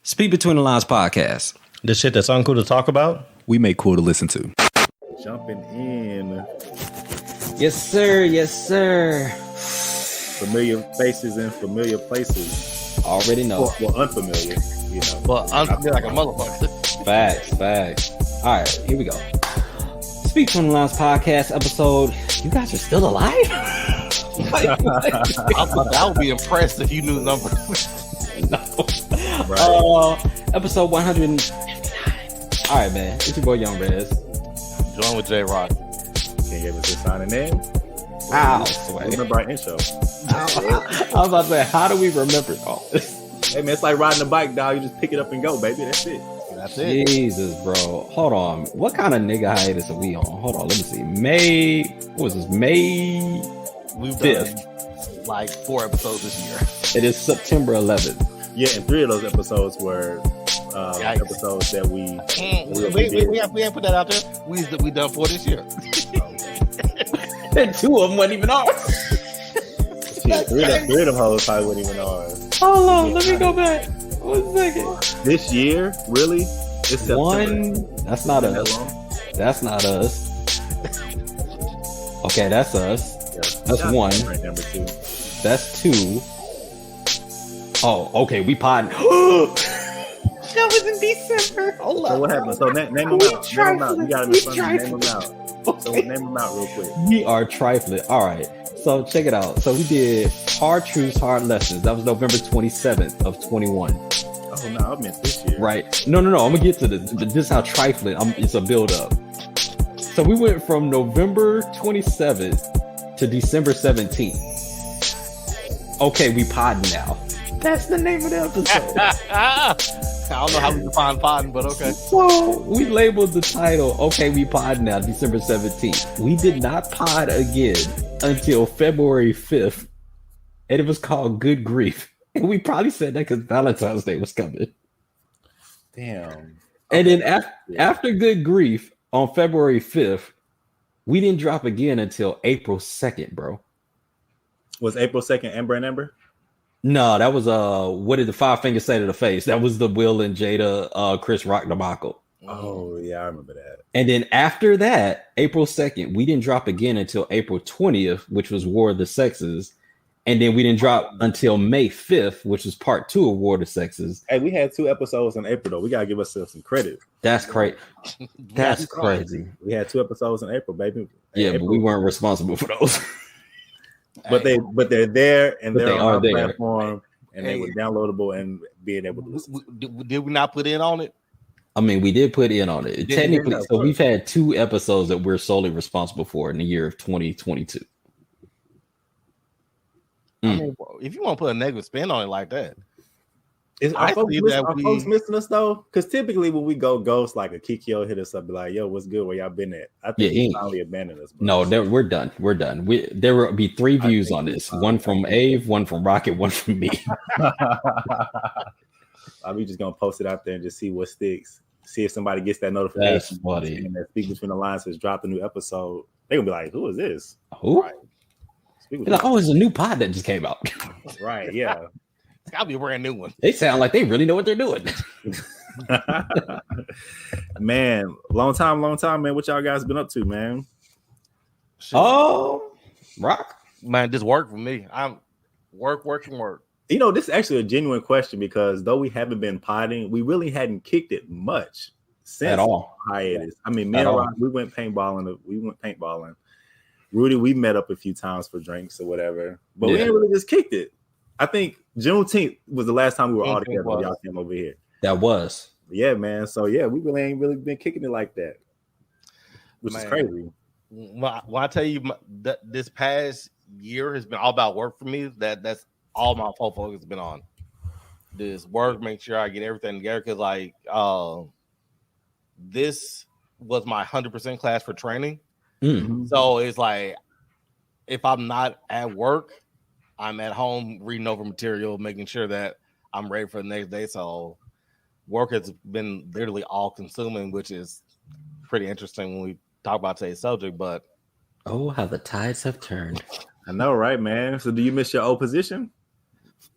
Speak Between the Lines podcast. The shit that's uncool to talk about, we make cool to listen to. Jumping in. Yes, sir. Yes, sir. Familiar faces in familiar places. Already know. Well, unfamiliar, you know. But unfamiliar like a motherfucker. Facts. All right, here we go. Speak Between the Lines podcast episode. You guys are still alive? I would be impressed if you knew the number. No. Right. Episode 159. All right, man. It's your boy Young Rez. Join with J Rock. Can you give us a signing name? Ow. Remember our intro. I was about to say, how do we remember all this? Hey, man, it's like riding a bike, dog. You just pick it up and go, baby. That's it. That's it. Jesus, bro. Hold on. What kind of nigga hiatus are we on? Hold on. Let me see. May. What was this? May We've 5th. done like 4 episodes this year. It is September 11th. Yeah, and 3 of those episodes were episodes that we ain't put that out there. We done 4 this year. And 2 of them weren't even ours. Shit, 3 of them hoes probably weren't even ours. Hold on. Let me go back. 1 second. This year, really? It's September. 1. That's not Isn't that us. long? That's not us. Okay, that's us. Yeah. That's Shout out 1. to Number 2. That's 2. Oh, okay. We pod. That was in December. Hold So on. what happened? So name them out. Name them out. You got to name them out. So name them out real quick. We are trifling. All right. So check it out. So we did Hard Truths, Hard Lessons. That was November 27th of 21. Oh no, I meant this year. Right. No. I'm gonna get to this. But this is how trifling. It's a build up. So we went from November 27th to December 17th. Okay, we podding now. That's the name of the episode. I don't know how we define podding, but okay. So we labeled the title, okay, we pod now, December 17th. We did not pod again until February 5th. And it was called Good Grief. And we probably said that because Valentine's Day was coming. Damn. And then after Good Grief on February 5th, we didn't drop again until April 2nd, bro. Was April 2nd Amber and Amber? No, that was what did the 5 fingers say to the face? That was the Will and Jada Chris Rock debacle. Oh yeah, I remember that. And then after that, April 2nd, we didn't drop again until April 20th, which was War of the Sexes. And then we didn't drop until May 5th, which was part 2 of War of the Sexes. Hey, we had 2 episodes in April though. We gotta give ourselves some credit. That's crazy. That's crazy. We had 2 episodes in April, baby. Yeah, April. but we weren't responsible for those. But they're there and they're on our there. platform and they were downloadable and being able to listen. Did we not put in on it? I mean, we did put in on it. Technically, so we've had 2 episodes that we're solely responsible for in the year of 2022. I mean, if you want to put a negative spin on it like that, Are folks missing us though? Because typically when we go ghost, like a Kikyo hit us up, be like, "Yo, what's good? Where y'all been at?" I think he finally abandoned us. Bro. No, we're done. We're done. There will be 3 views on this: one from Ave, one from Rocket, one from me. We just gonna post it out there and just see what sticks. See if somebody gets that notification. That's funny. And that Speak Between the Lines has dropped a new episode. They gonna be like, "Who is this?" Who? Right. Like, oh, it's a new pod that just came out. Right? Yeah. it's gotta be a brand new one. They sound like they really know what they're doing. Man, long time, man. What y'all guys been up to, man? Oh, Rock. Man, this work for me. I'm work. You know, this is actually a genuine question because though we haven't been potting, we really hadn't kicked it much since At all. hiatus. I mean, me and Rock, we went paintballing. Rudy, we met up a few times for drinks or whatever, but we didn't really just kicked it. I think Juneteenth was the last time we were all together. Y'all came over here. That was. Yeah, man. So yeah, we really ain't really been kicking it like that, which is crazy. When I tell you this past year has been all about work for me, that's all my whole focus has been on. This work, make sure I get everything together because like this was my 100% class for training. Mm. So it's like if I'm not at work, I'm at home reading over material, making sure that I'm ready for the next day. So work has been literally all consuming, which is pretty interesting when we talk about today's subject. But oh, how the tides have turned. I know, right, man? So do you miss your old position?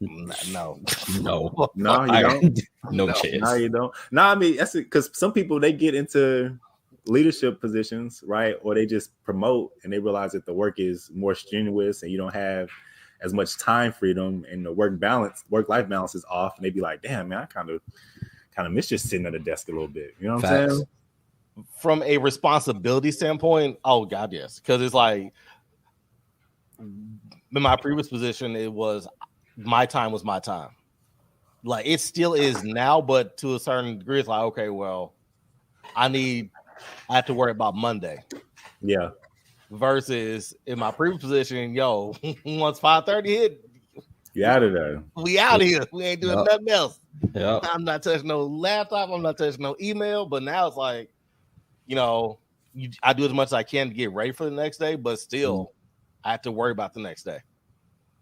No, No, No, you don't. no chance. No, you don't. No, I mean that's because some people they get into leadership positions, right? Or they just promote and they realize that the work is more strenuous and you don't have as much time freedom and the work life balance is off. And they be like, damn, man, I kind of miss just sitting at a desk a little bit. You know what I'm saying? From a responsibility standpoint, oh God, yes. Because it's like in my previous position, it was my time was my time. Like it still is now, but to a certain degree, it's like, okay, well, I have to worry about Monday. Yeah. Versus in my previous position, once 5:30 hit, you out of there. We out here. We ain't doing nothing else. Yep. I'm not touching no laptop. I'm not touching no email. But now it's like, I do as much as I can to get ready for the next day, but still I have to worry about the next day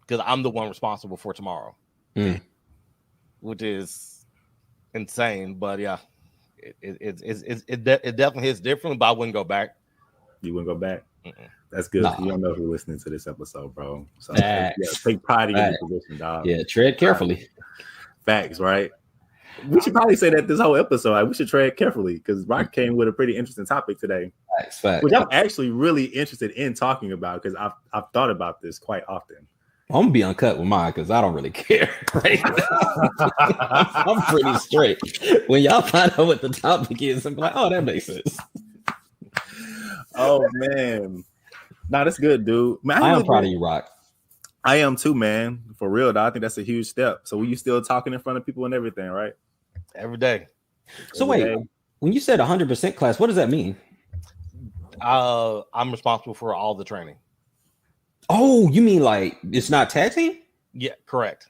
because I'm the one responsible for tomorrow, which is insane. But yeah, it definitely hits differently, but I wouldn't go back. You wouldn't go back? Mm-mm. That's good. Nah. You don't know who's listening to this episode, bro. So take pride in your position, dog. Yeah, tread carefully. Facts, right? We should probably say that this whole episode. Like, we should tread carefully because Rock came with a pretty interesting topic today, Facts. which I'm actually really interested in talking about because I've thought about this quite often. I'm gonna be uncut with mine because I don't really care. Right? I'm pretty straight. When y'all find out what the topic is, I'm like, oh, that makes sense. Oh man, that's good, dude. Man, I am proud of you, Rock. I am too, man. For real, though. I think that's a huge step. So, were you still talking in front of people and everything, right? Every day. So wait, when you said 100% class, what does that mean? I'm responsible for all the training. Oh, you mean like it's not tag team? Yeah, correct.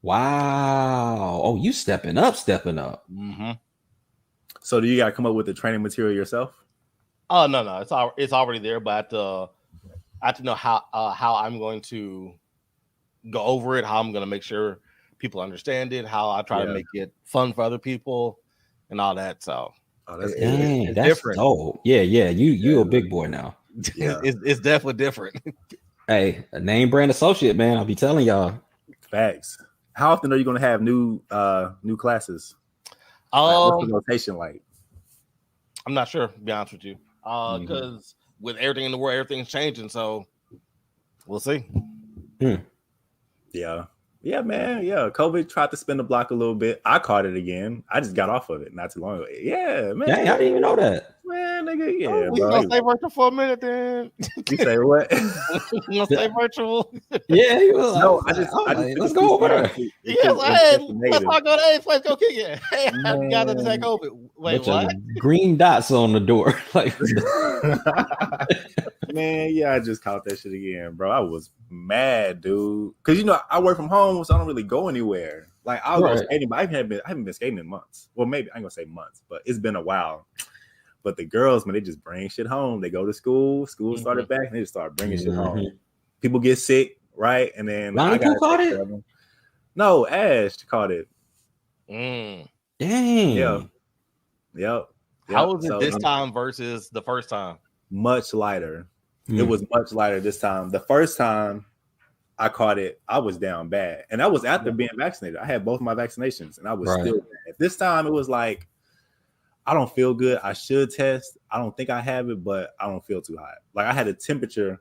Wow. Oh, you stepping up. Mm-hmm. So, do you got to come up with the training material yourself? Oh no, it's already there, but I have to know how I'm going to go over it, how I'm going to make sure people understand it, how I try to make it fun for other people, and all that. So, that's dang, that's different. Oh, yeah. You a big boy now. Yeah. It's definitely different. Hey, a name brand associate, man. I'll be telling y'all. Facts. How often are you going to have new classes? What's the rotation like? I'm not sure, to be honest with you. Because with everything in the world, everything's changing. So we'll see. Yeah, man. Yeah. COVID tried to spin the block a little bit. I caught it again. I just got off of it not too long ago. Yeah, man. Dang, I didn't even know that. Man, nigga, yeah. We gonna stay virtual for a minute then. You say what? We gonna stay virtual. Yeah, he was. No, I just let's go over there. Yeah, let's not go to A place, go kick it. Hey, I got to take COVID. Wait, what? Green dots on the door. Like, man, yeah, I just caught that shit again, bro. I was mad, dude. Because I work from home, so I don't really go anywhere. Like I'll go skating, but I haven't been skating in months. Well, maybe I ain't gonna say months, but it's been a while. But the girls, man, they just bring shit home. They go to school. School started back, and they just start bringing shit home. People get sick, right? And then Lonnie caught it. No, Ash caught it. Dang. Yeah. Yep. How was it this time versus the first time? Much lighter. It was much lighter this time. The first time I caught it, I was down bad. And that was after being vaccinated. I had both my vaccinations and I was still bad. This time it was like, I don't feel good. I should test. I don't think I have it, but I don't feel too hot. Like I had a temperature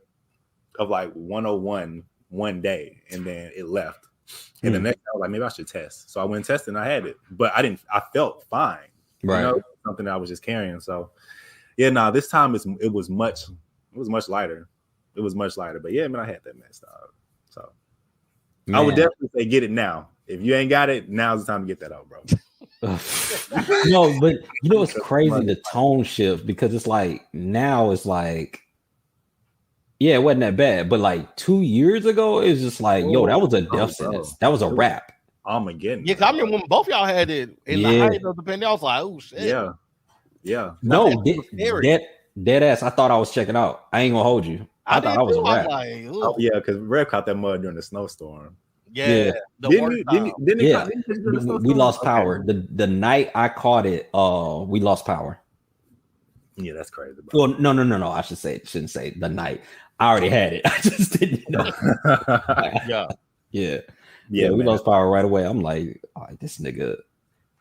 of like 101 one day and then it left. And the next day I was like, maybe I should test. So I went and tested and I had it, but I felt fine. Right. Something that I was just carrying. So yeah, this time it was much lighter. It was much lighter. But yeah, man, I had that messed up. So I would definitely say get it now. If you ain't got it, now's the time to get that out, bro. No, but it's crazy the tone shift because it's like now it's like, yeah, it wasn't that bad. But like 2 years ago, it's just like, yo, that was a death sentence. That was a wrap. Armageddon. Yeah, I remember when both y'all had it in the height of the pandemic. I was like, oh shit. Yeah. No, dead ass. I thought I was checking out. I ain't gonna hold you. I thought I was a wrap. Like, yeah, because Rev caught that mud during the snowstorm. Yeah. We lost power. The night I caught it, we lost power. Yeah, that's crazy. Well, no. I shouldn't say the night. I already had it. I just didn't know. Yeah. Yeah, we lost power right away. I'm like, all right, this nigga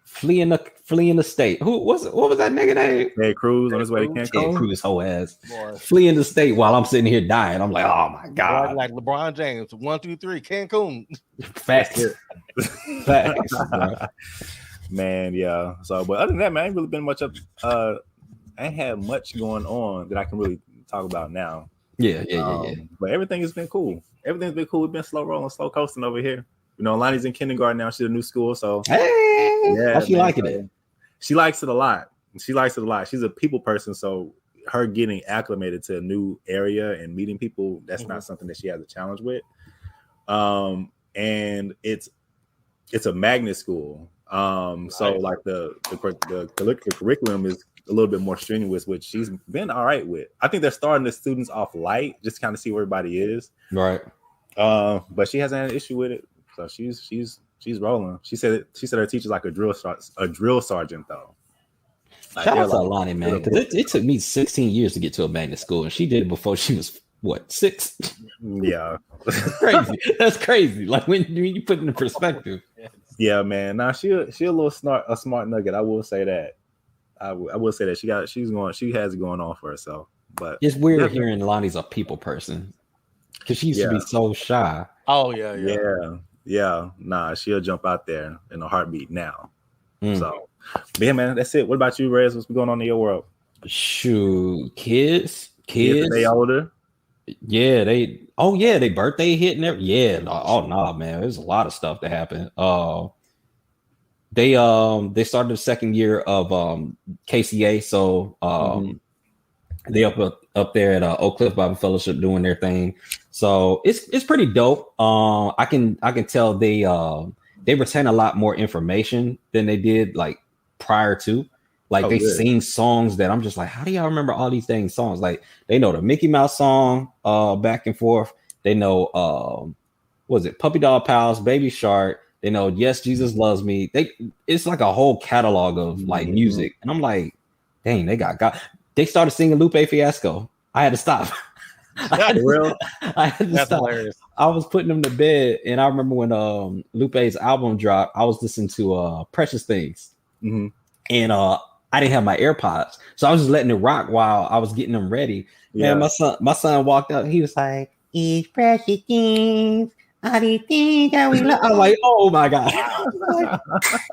fleeing the state. What was that nigga name? Ted Cruz on his way to Ted Cancun. Cruz whole ass. Fleeing the state while I'm sitting here dying. I'm like, oh my God. Like LeBron James, 1, 2, 3, Cancun. Facts. Facts, bro. Man, yeah. So, but other than that, man, I ain't really been much up. I ain't had much going on that I can really talk about now. Yeah. But everything has been cool. Everything's been cool. We've been slow rolling, slow coasting over here. You know, Lonnie's in kindergarten now. She's in a new school, so yeah. How she liking it? She likes it a lot. She's a people person, so her getting acclimated to a new area and meeting people, that's not something that she has a challenge with. And it's a magnet school. So like the curriculum is a little bit more strenuous, which she's been all right with. I think they're starting the students off light, just kind of see where everybody is. Right. But she hasn't had an issue with it. So she's rolling. She said her teacher's like a drill sergeant though. Like, shout out to Lonnie, man, because it took me 16 years to get to a magnet school, and she did it before she was 6. Yeah, crazy. That's crazy. Like when you put it in perspective. Yeah, man. Now she a little smart nugget. I will say that. I will say that she has it going on for herself. But it's weird hearing Lonnie's a people person because she used to be so shy. Oh yeah. Nah, she'll jump out there in a heartbeat now. So, yeah, man, that's it. What about you, Rez? What's going on in your world? Shoot, kids. They older. Yeah, they birthday hit and everything. Yeah, no, man, there's a lot of stuff that happened. They started the second year of KCA, so they up there at Oak Cliff Bible Fellowship doing their thing. So it's pretty dope. I can tell they retain a lot more information than they did like prior to. Like they sing songs that I'm just like, how do y'all remember all these dang songs? Like they know the Mickey Mouse song, back and forth. They know, what was it? Puppy Dog Pals, Baby Shark. They know, Yes, Jesus Loves Me. It's like a whole catalog of like music. And I'm like, dang, they got God. They started singing Lupe Fiasco. I had to stop. I had to stop. Hilarious. I was putting them to bed. And I remember when Lupe's album dropped, I was listening to Precious Things. Mm-hmm. And I didn't have my AirPods, so I was just letting it rock while I was getting them ready. Yeah. And my son walked out. He was like, "These precious things are the things that we love." I'm like, "Oh my God, like,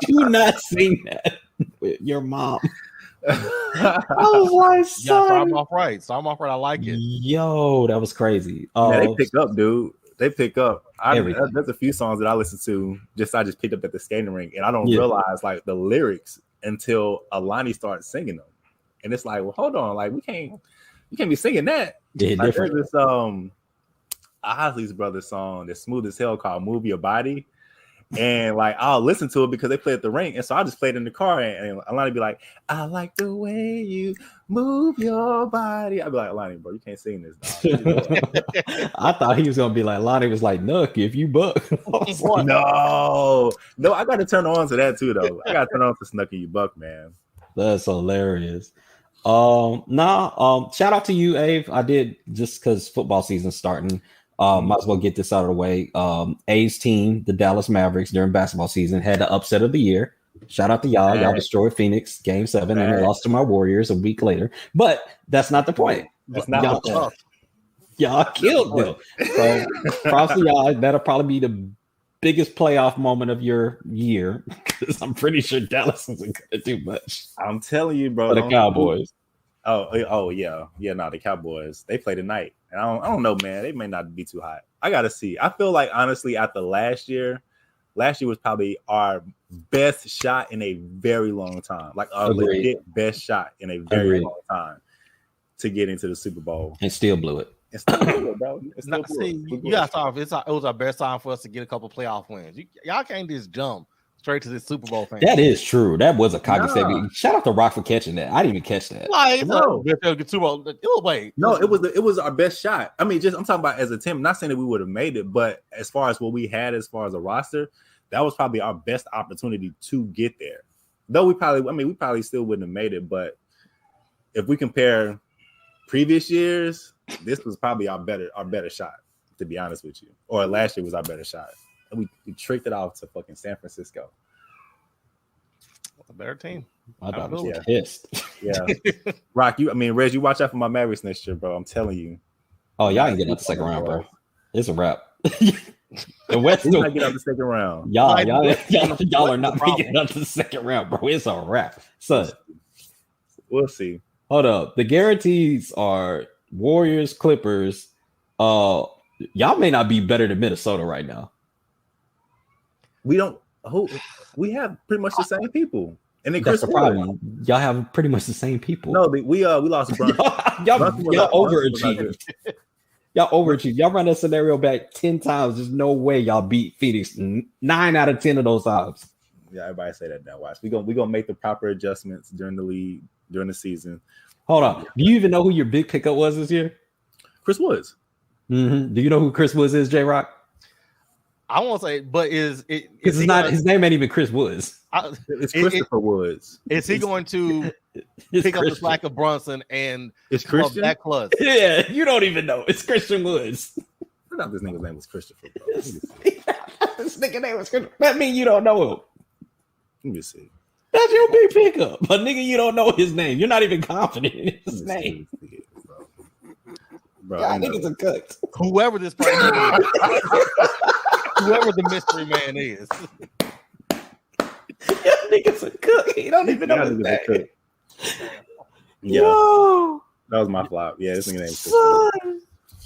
do not sing that with your mom." I was like, "Son, start off right. I like it." Yo, that was crazy. They pick up, dude. They pick up. There's a few songs that I listen to. I just picked up at the skating rink, and I don't realize like the lyrics until Alani starts singing them, and it's like, well, hold on, like you can't be singing that. Yeah, like, different. There's this Osley's Brothers song that's smooth as hell called "Move Your Body," and like I'll listen to it because they play at the rink, and so I just play it in the car, and Alani be like, "I like the way you move your body." I'd be like, "Alani, bro, you can't sing this, dog." I thought he was gonna be like Lonnie was like, "Nook, if you buck." No, I got to turn on to that too, though. I got to turn on to Snucky You Buck, man. That's hilarious. Shout out to you, Ave. I did just because football season's starting. Might as well get this out of the way. A's team, the Dallas Mavericks, during basketball season had the upset of the year. Shout out to y'all. Y'all destroyed Phoenix Game 7 and lost to my Warriors a week later. But that's not the point. That's not the point. Y'all killed them. So props to y'all. That'll probably be the biggest playoff moment of your year because I'm pretty sure Dallas isn't going to do much. I'm telling you, bro. For the Cowboys. Oh yeah. No, the Cowboys. They play tonight. And I don't know, man. They may not be too hot. I got to see. I feel like, honestly, after last year was probably our best shot in a very long time. Like our legit best shot in a very long time to get into the Super Bowl. And still blew it. Bro. You got to start off. It was our best time for us to get a couple playoff wins. Y'all can't just jump straight to the Super Bowl thing. That is true. That was a cognizant. Shout out to Rock for catching that. I didn't even catch that. Like, no, it was our best shot. I mean, I'm talking about as a team. Not saying that we would have made it, but as far as what we had, as far as a roster, that was probably our best opportunity to get there. Though we probably still wouldn't have made it, but if we compare previous years, this was probably our better shot, to be honest with you. Or last year was our better shot. we tricked it off to fucking San Francisco. A better team. I thought I was Yeah. pissed. Yeah, Rock. Reg, you watch out for my Mavericks next year, bro. I'm telling you. Oh, y'all ain't getting out the second round, bro. It's a wrap. The West We still might get out the second round. y'all are not making it out to the second round, bro. It's a wrap. Son, We'll see. hold up. The guarantees are Warriors, Clippers. Y'all may not be better than Minnesota right now. We don't. We have pretty much the same people, and then That's Chris the Wood. problem. Y'all have pretty much the same people. No, we lost Brunson. y'all Brunson was overachieved. good. Y'all overachieved. Y'all run that scenario back 10 times. There's no way y'all beat Phoenix 9 out of 10 of those times. Yeah, everybody say that now. Watch, we gonna make the proper adjustments during the season. Hold on. Do you even know who your big pickup was this year? Chris Woods. Mm-hmm. Do you know who Chris Woods is, J Rock? I won't say, but is Because it's not his name ain't even Chris Woods. It's Christopher Woods. Is he going to It's pick up the Christian. slack of Brunson and It's come up Christian. back plus? Yeah, you don't even know. It's Christian Woods. I thought this nigga's name was Christopher. Bro. This nigga name was Christian. That means you don't know him. Let me see. That's your big pickup. But nigga, you don't know his name. You're not even confident in his Let me name. see, bro. Y'all niggas are cooked. Whoever this person is, whoever the mystery man is. Y'all niggas are cooked. You don't even know Y'all his niggas name. are cooked. Yeah, Yo, that was my flop. Yeah, this nigga name is Christopher. son.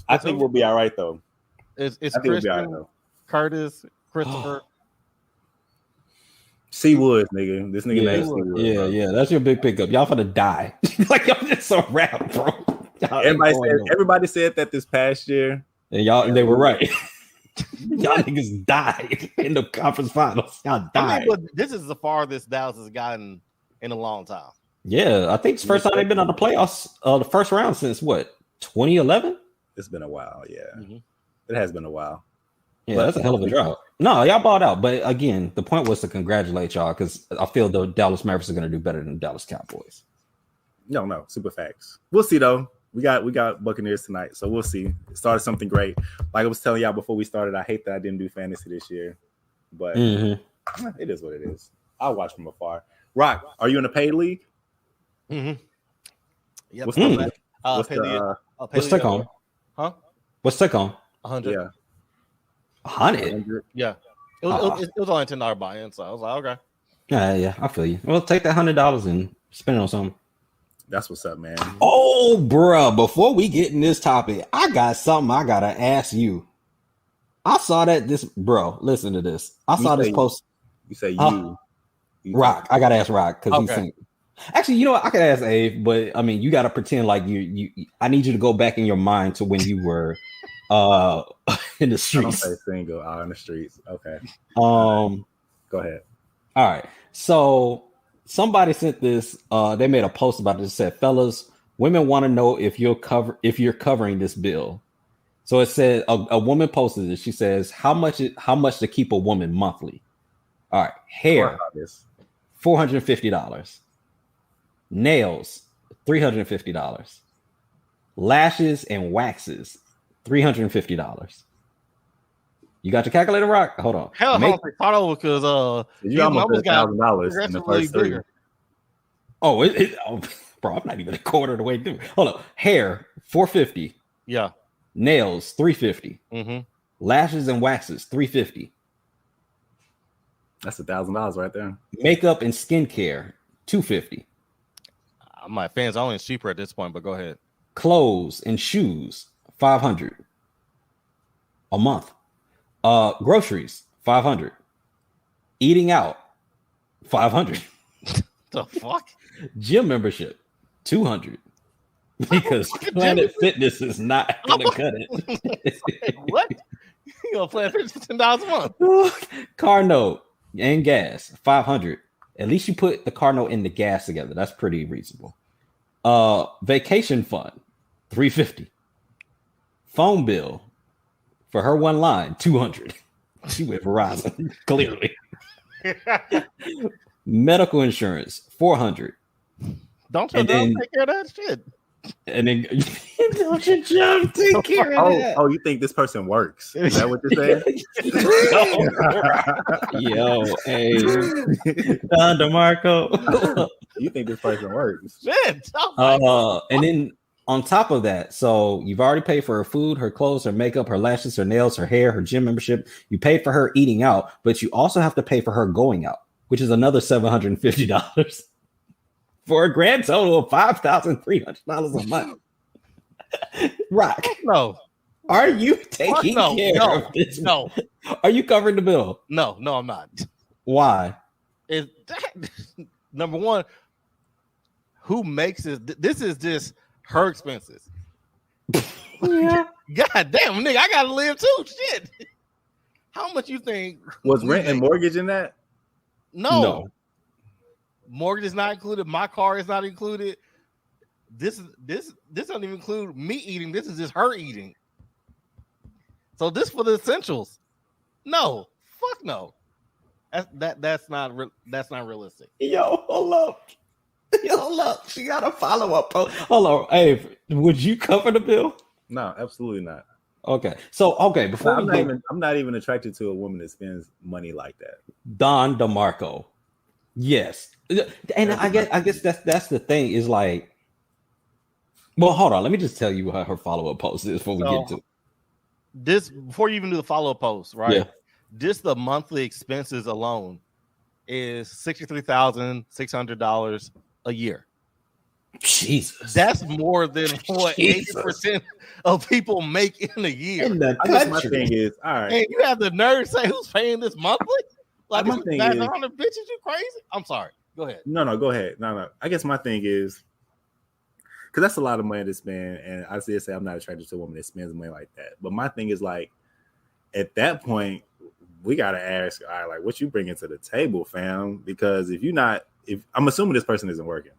I think we'll be all right though. It's I think we'll be all right Christian, though. Curtis, Christopher. C Woods, nigga. This nigga Yeah, name is C Woods. yeah, bro. yeah. That's your big pickup. Y'all finna die. Like y'all just a rap, bro. Y'all ain't going nowhere. Everybody said that this past year. And y'all, they were right. Y'all niggas died in the conference finals. Y'all I died. mean, but this is the farthest Dallas has gotten in a long time. Yeah, I think it's the first time they've been on the playoffs, the first round since what, 2011? It's been a while. Yeah, Mhm. it has been a while. Yeah, But- that's a hell of a drought. No, y'all balled out. But again, the point was to congratulate y'all because I feel the Dallas Mavericks are going to do better than the Dallas Cowboys. No, super facts. We'll see though. We got Buccaneers tonight, so we'll see. It started something great. Like I was telling y'all before we started, I hate that I didn't do fantasy this year, but Mhm. it is what it is. I'll watch from afar. Rock, are you in a paid league? Mm-hmm. Yep. What's the- What's What's take on? Huh? What's take on? 100. Yeah, 100. Yeah. It was only $10 buy-in, so I was like, okay. Yeah, I feel you. Well, take that $100 and spend it on something. that's what's up, man. Oh, bruh, before we get in this topic, I got something I gotta ask you. I saw that bro, listen to this. I saw this post. You say Uh, you Rock, I gotta ask Rock because he's Okay. single. Actually, you know what? I could ask Abe, but I mean, you gotta pretend like you. I need you to go back in your mind to when you were in the I don't streets. say single out in the streets. Okay, Go go ahead. All right. So somebody sent this. They made a post about it. It said, "Fellas, women want to know if you're covering this bill." So it said a woman posted it. She says, "How much to keep a woman monthly?" All right. Hair, $450. Nails, $350. Lashes and waxes, $350. You got your calculator, Rock? Hold on. Hell, I Make- don't think thought over because You almost numbers got $1,000 in the progressively first three. bigger. Oh, bro, I'm not even a quarter of the way through. Hold up. Hair, $450. Yeah. Nails, $350. Mm-hmm. Lashes and waxes, $350. That's $1,000 right there. Makeup and skincare, $250. My fans only is cheaper at this point, but go ahead. Clothes and shoes, $500 a month. Groceries, $500. Eating out, $500. The fuck? Gym membership, $200. Because Planet Fitness is not gonna cut it. What? You gonna play $10 a month? Car note and gas, $500. At least you put the car note and the gas together. That's pretty reasonable. Vacation fund, $350. Phone bill for her one line, $200. She went Verizon, clearly. Medical insurance, $400. Don't you And then- take care of that shit? And then don't you jump, take care of that. Oh, you think this person works? Is that what you're saying? Yo, hey, Don DeMarco. You think this person works? Shit. And then on top of that, so you've already paid for her food, her clothes, her makeup, her lashes, her nails, her hair, her gym membership. You paid for her eating out, but you also have to pay for her going out, which is another $750 for a grand total of $5,300 a month. Rock. No. Are you taking care of this? No. Are you covering the bill? No, I'm not. Why? Number one, who makes this? This is just her expenses. Yeah. God damn, nigga, I gotta live too. Shit. How much you think was rent and mortgage in that? No. Mortgage is not included. My car is not included. This doesn't even include me eating. This is just her eating. So this for the essentials. No, fuck no. That's not realistic. Yo, hold up. She got a follow-up post. Hold on. Hey, would you cover the bill? No, absolutely not. Okay. So before I'm not even attracted to a woman that spends money like that. Don DeMarco. Yes. And I guess that's the thing is like, well, hold on. Let me just tell you what her follow-up post is before we get to this. Before you even do the follow-up post, right? Yeah. Just the monthly expenses alone is $63,600 a year. Jesus. That's more than what 80% of people make in a year. In the I guess my thing is, all right. And you have the nerve to say who's paying this monthly? Like, my thing is, bitches, you crazy? I'm sorry. Go ahead. No, go ahead. No. I guess my thing is, because that's a lot of money to spend, and I still say I'm not attracted to a woman that spends money like that. But my thing is, like, at that point, we gotta ask, all right, like, what you bringing to the table, fam? Because if I'm assuming this person isn't working,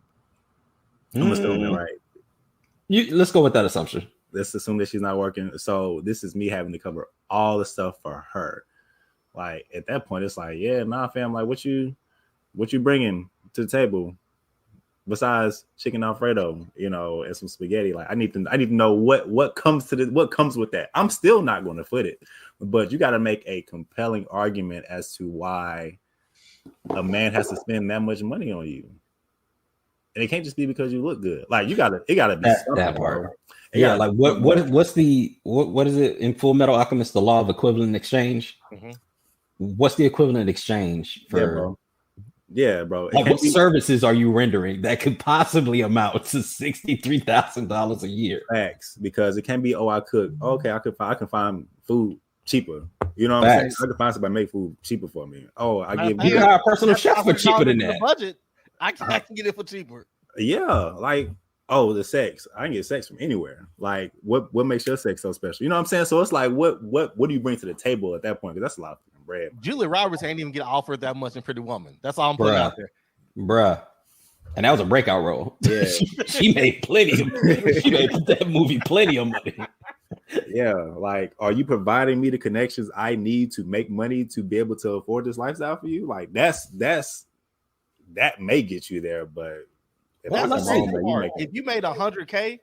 I'm assuming, right? Let's go with that assumption. Let's assume that she's not working. So this is me having to cover all the stuff for her. Like, at that point, it's like, yeah, nah, fam. Like, what you bringing to the table besides chicken Alfredo, and some spaghetti? Like, I need to know what comes with that. I'm still not going to foot it, but you got to make a compelling argument as to why a man has to spend that much money on you. And it can't just be because you look good. Like, it gotta be that part. Yeah, like what is it in Full Metal Alchemist, the law of equivalent exchange? Mm-hmm. What's the equivalent exchange for? Yeah, bro. Like, what services are you rendering that could possibly amount to $63,000 a year? Facts, because it can't be, I cook. Okay, I can find food cheaper. You know what I'm saying? I can find somebody make food cheaper for me. Oh, you can hire a personal chef for cheaper than that. Budget. I can get it for cheaper. Yeah, like, the sex. I can get sex from anywhere. Like, what makes your sex so special? You know what I'm saying? So it's like, what do you bring to the table at that point? Because that's a lot of bread. Julia Roberts ain't even get offered that much in Pretty Woman. That's all I'm putting out there. Bruh. And that was a breakout role. Yeah. she made plenty. She made that movie plenty of money. Yeah, like, are you providing me the connections I need to make money to be able to afford this lifestyle for you? Like, that may get you there, but if you made $100K,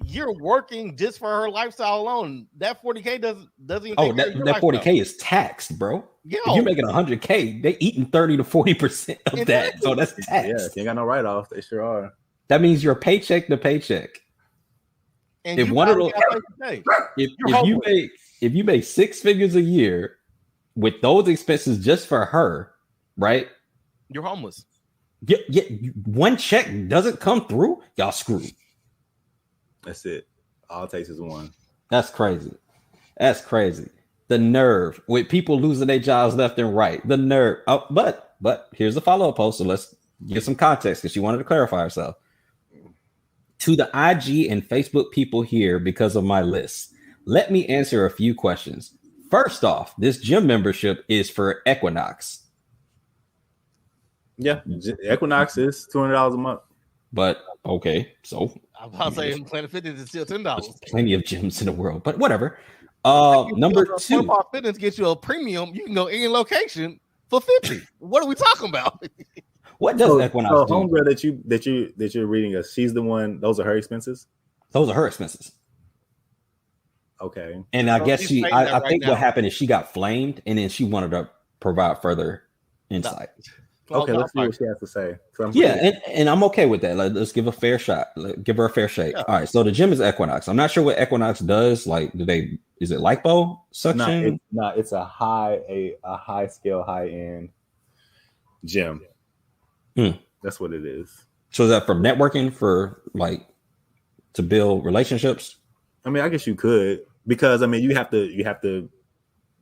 you're working just for her lifestyle alone. That $40K doesn't even that $40K is taxed, bro. Yo, if you're making $100K, they eating 30 to 40% of that. So that's taxed. Yeah, you ain't got no write-off. They sure are. That means you're paycheck to paycheck. And if one of those, if you make six figures a year with those expenses just for her, right? You're homeless. Yeah, one check doesn't come through, y'all screwed. That's it. All it takes is one. That's crazy. The nerve with people losing their jobs left and right. The nerve. Oh, but here's the follow-up post. So let's get some context because she wanted to clarify herself. To the IG and Facebook people here because of my list, let me answer a few questions. First off, this gym membership is for Equinox. Yeah, Equinox is $200 a month. But okay, so I'm about to say Planet Fitness is still $10. Plenty of gyms in the world, but whatever. Number two, Fitness gets you a premium. You can go any location for $50. What are we talking about? What does Equinox do? Homegirl that you're reading us, she's the one. Those are her expenses. Those are her expenses. Okay. And I guess I think now. what happened is she got flamed, and then she wanted to provide further insight. Okay, let's see what she has to say. And I'm okay with that. Let's give a fair shot. Give her a fair shake. Yeah. All right. So the gym is Equinox. I'm not sure what Equinox does. Like, is it lipo suction? It's a high scale, high end gym. That's what it is. So is that for networking, for like to build relationships? I mean, I guess you could, because I mean you have to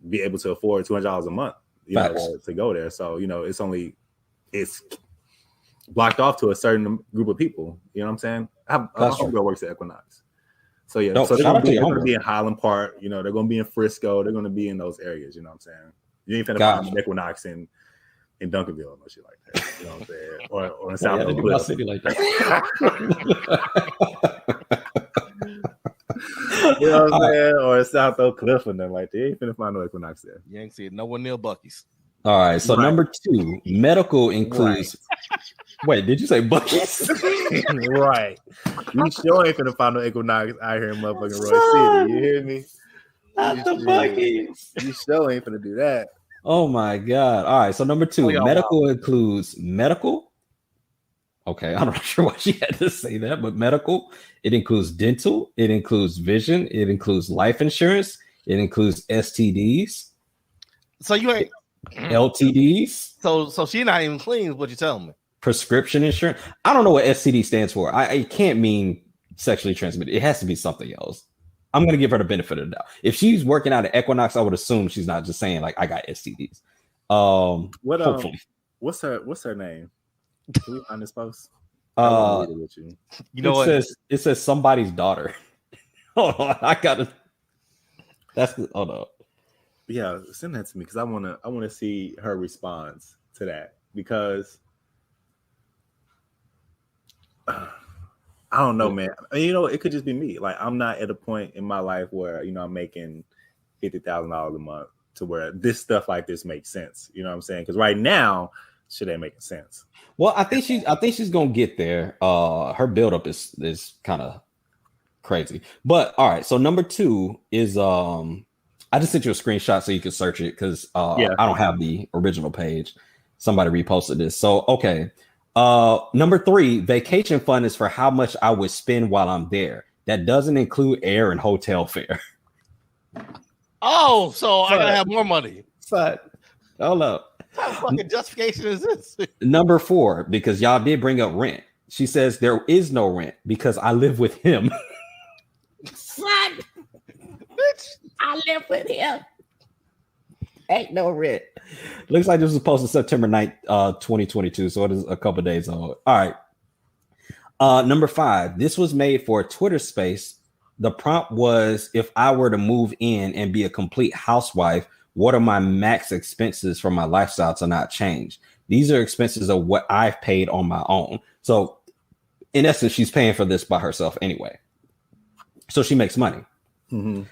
be able to afford $200 a month, to go there. So it's blocked off to a certain group of people. You know what I'm saying? My homegirl works at Equinox. So yeah, so they're gonna be in Highland Park. They're gonna be in Frisco. They're gonna be in those areas. You know what I'm saying? You ain't finna find an Equinox in Duncanville or shit like that. You know what I'm saying? Or in South Oak City like that. You know what I'm saying? Or South Oak Cliff and nothing like that. You ain't finna find no Equinox there. You ain't see it nowhere near Bucky's. All right. So number 2, medical includes. Wait, did you say Bucky's? Right. You sure ain't finna find no Equinox out here in motherfucking Roy City. You hear me? Not the Bucky's. You sure ain't finna do that. Oh my God. All right. So number 2, medical includes medical. Okay, I'm not sure why she had to say that, but medical. It includes dental. It includes vision. It includes life insurance. It includes STDs. So you ain't LTDs. So she not even clean, is what you telling me. Prescription insurance. I don't know what STD stands for. It can't mean sexually transmitted. It has to be something else. I'm going to give her the benefit of the doubt. If she's working out at Equinox, I would assume she's not just saying like I got STDs. Hopefully. What's her name? Can we find this post? It says somebody's daughter. Hold on, I gotta. Hold on. Yeah, send that to me because I wanna see her response to that, because I don't know, man. It could just be me. Like, I'm not at a point in my life where I'm making $50,000 a month to where this stuff like this makes sense. You know what I'm saying? Because right now, shit ain't making sense. Well, I think she's gonna get there. Her buildup is kind of crazy. But all right, so number 2 is I just sent you a screenshot so you can search it because I don't have the original page. Somebody reposted this. So okay. Number 3, vacation fund is for how much I would spend while I'm there. That doesn't include air and hotel fare. Oh, so I gotta have more money. Hold up. What fucking justification is this? Number 4, because y'all did bring up rent. She says there is no rent because I live with him. Son, bitch, I live with him. Ain't no rent. Looks like this was posted September 9th, 2022. So it is a couple days old. All right. Number 5, this was made for a Twitter space. The prompt was, if I were to move in and be a complete housewife, what are my max expenses for my lifestyle to not change? These are expenses of what I've paid on my own. So in essence, she's paying for this by herself anyway. So she makes money. Mm-hmm.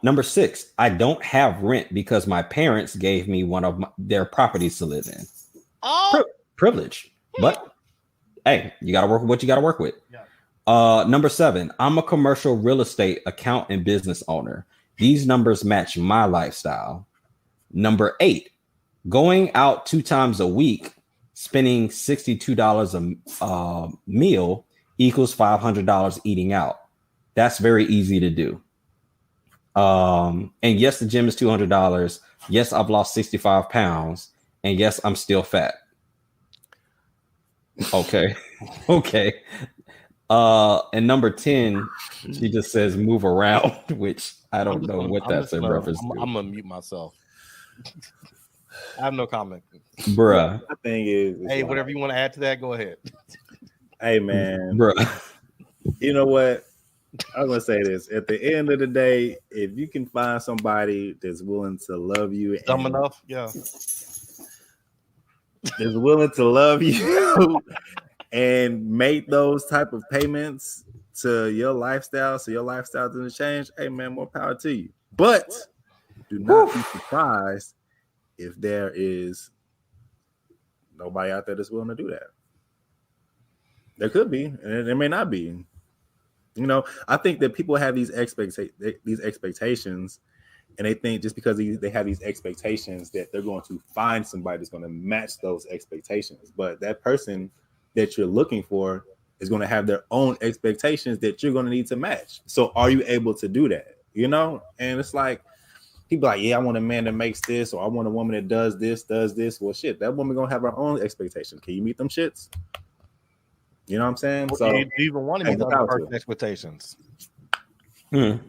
Number 6, I don't have rent because my parents gave me one of their properties to live in. Oh, Privilege. But hey, you got to work with what you got to work with. Yeah. Number 7, I'm a commercial real estate account and business owner. These numbers match my lifestyle. Number 8, going out 2 times a week, spending $62 a meal equals $500 eating out. That's very easy to do. And yes, the gym is $200. Yes, I've lost 65 pounds. And yes, I'm still fat. Okay. Okay. And number 10, she just says move around, which I don't know what that's in reference to. I'm gonna mute myself. I have no comment. Bruh. My thing is, hey, whatever you want to add to that, go ahead. Hey, man. Bruh. You know what? I'm gonna say this. At the end of the day, if you can find somebody that's willing to love you, dumb enough, yeah, is willing to love you and make those type of payments to your lifestyle, so your lifestyle doesn't change, hey man, more power to you. But do not be surprised if there is nobody out there that's willing to do that. There could be, and there may not be. You know, I think that people have these expectations, and they think just because they have these expectations that they're going to find somebody that's going to match those expectations. But that person that you're looking for is going to have their own expectations that you're going to need to match. So are you able to do that? You know, and it's like people like, yeah, I want a man that makes this, or I want a woman that does this. Well, shit, that woman gonna have her own expectations. Can you meet them shits? You know what I'm saying? Well, So do you even want to meet those person's expectations?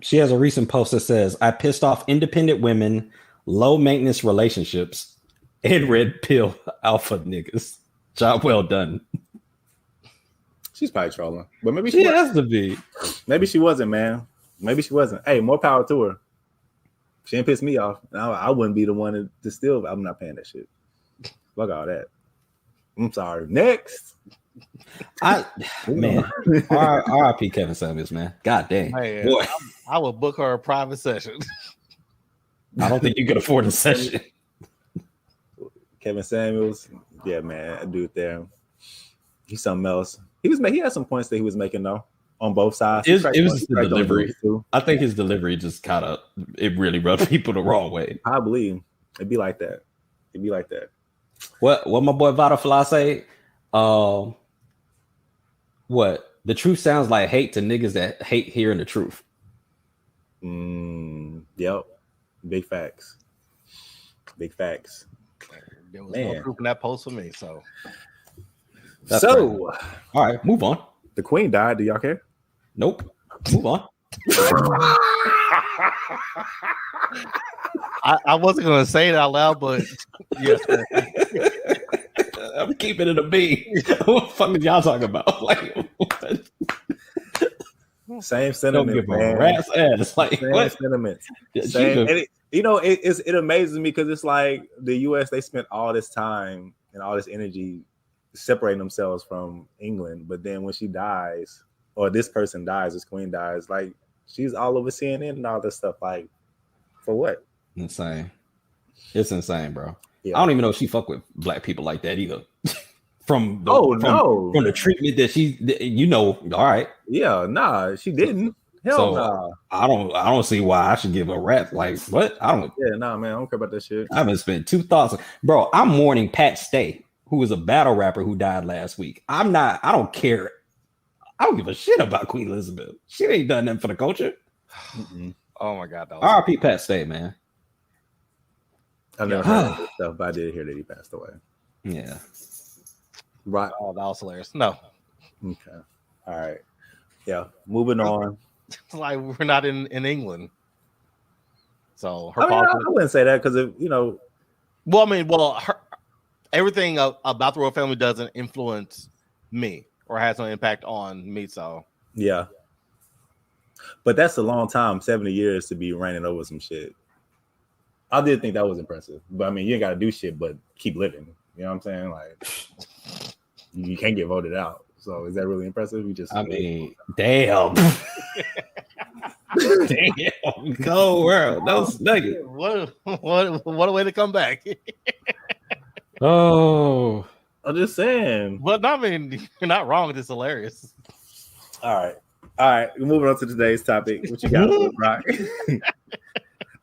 She has a recent post that says, I pissed off independent women, low maintenance relationships, and red pill alpha niggas. Job well done. she's probably trolling, but maybe She has to be. Maybe she wasn't, man. Maybe she wasn't. Hey, more power to her. She didn't piss me off. I wouldn't be the one to steal. I'm not paying that shit. Fuck all that. I'm sorry. Next. Man, R.I.P. Kevin Samuels, man. God dang. Man, boy. I would book her a private session. I don't think you could afford a session. Kevin Samuels, yeah, man, a dude there. He's something else. He had some points that he was making though on both sides. It was the delivery. I think his delivery just kind of it really rubbed people the wrong way. I believe it'd be like that. What my boy Vada Fly say? What the truth sounds like hate to niggas that hate hearing the truth. Yep. Big facts. There was no proof in that post for me. So all right, move on. The queen died. Do y'all care? Nope. Move on. I wasn't going to say it out loud, but yes. I'm keeping it a B. What the fuck did y'all talking about? Like, what? Same sentiment, man. Rat's ass. Like, same what? sentiment. Yeah, Same. And it amazes me because it's like the U.S. They spent all this time and all this energy separating themselves from England, but then when she dies, or this person dies, this queen dies, like she's all over CNN and all this stuff. Like, for what? Insane. It's insane, bro. Yeah. I don't even know if she fuck with black people like that either. from the treatment that she, all right. Yeah, nah, she didn't. Hell nah. I don't see why I should give a rap. Like, what? I don't. Yeah, nah, man, I don't care about that shit. I haven't spent 2 thoughts. Bro, I'm mourning Pat Stay, who was a battle rapper who died last week. I don't care. I don't give a shit about Queen Elizabeth. She ain't done nothing for the culture. Oh my God. R.I.P. Pat Stay, man. I've never heard of this stuff, but I did hear that he passed away. Yeah. Right. Oh, that was hilarious. No. Okay. All right. Yeah. Moving on. It's like we're not in England. So I wouldn't say that because everything about the royal family doesn't influence me or has no impact on me. So yeah. But that's a long time, 70 years to be reigning over some shit. I did think that was impressive. But I mean, you ain't got to do shit but keep living. You know what I'm saying? Like, you can't get voted out. So is that really impressive? Damn. Damn. Go world. No nugget. What a way to come back. Oh. I'm just saying. But I mean, you're not wrong. It's hilarious. All right. We're moving on to today's topic. What you got, Rock?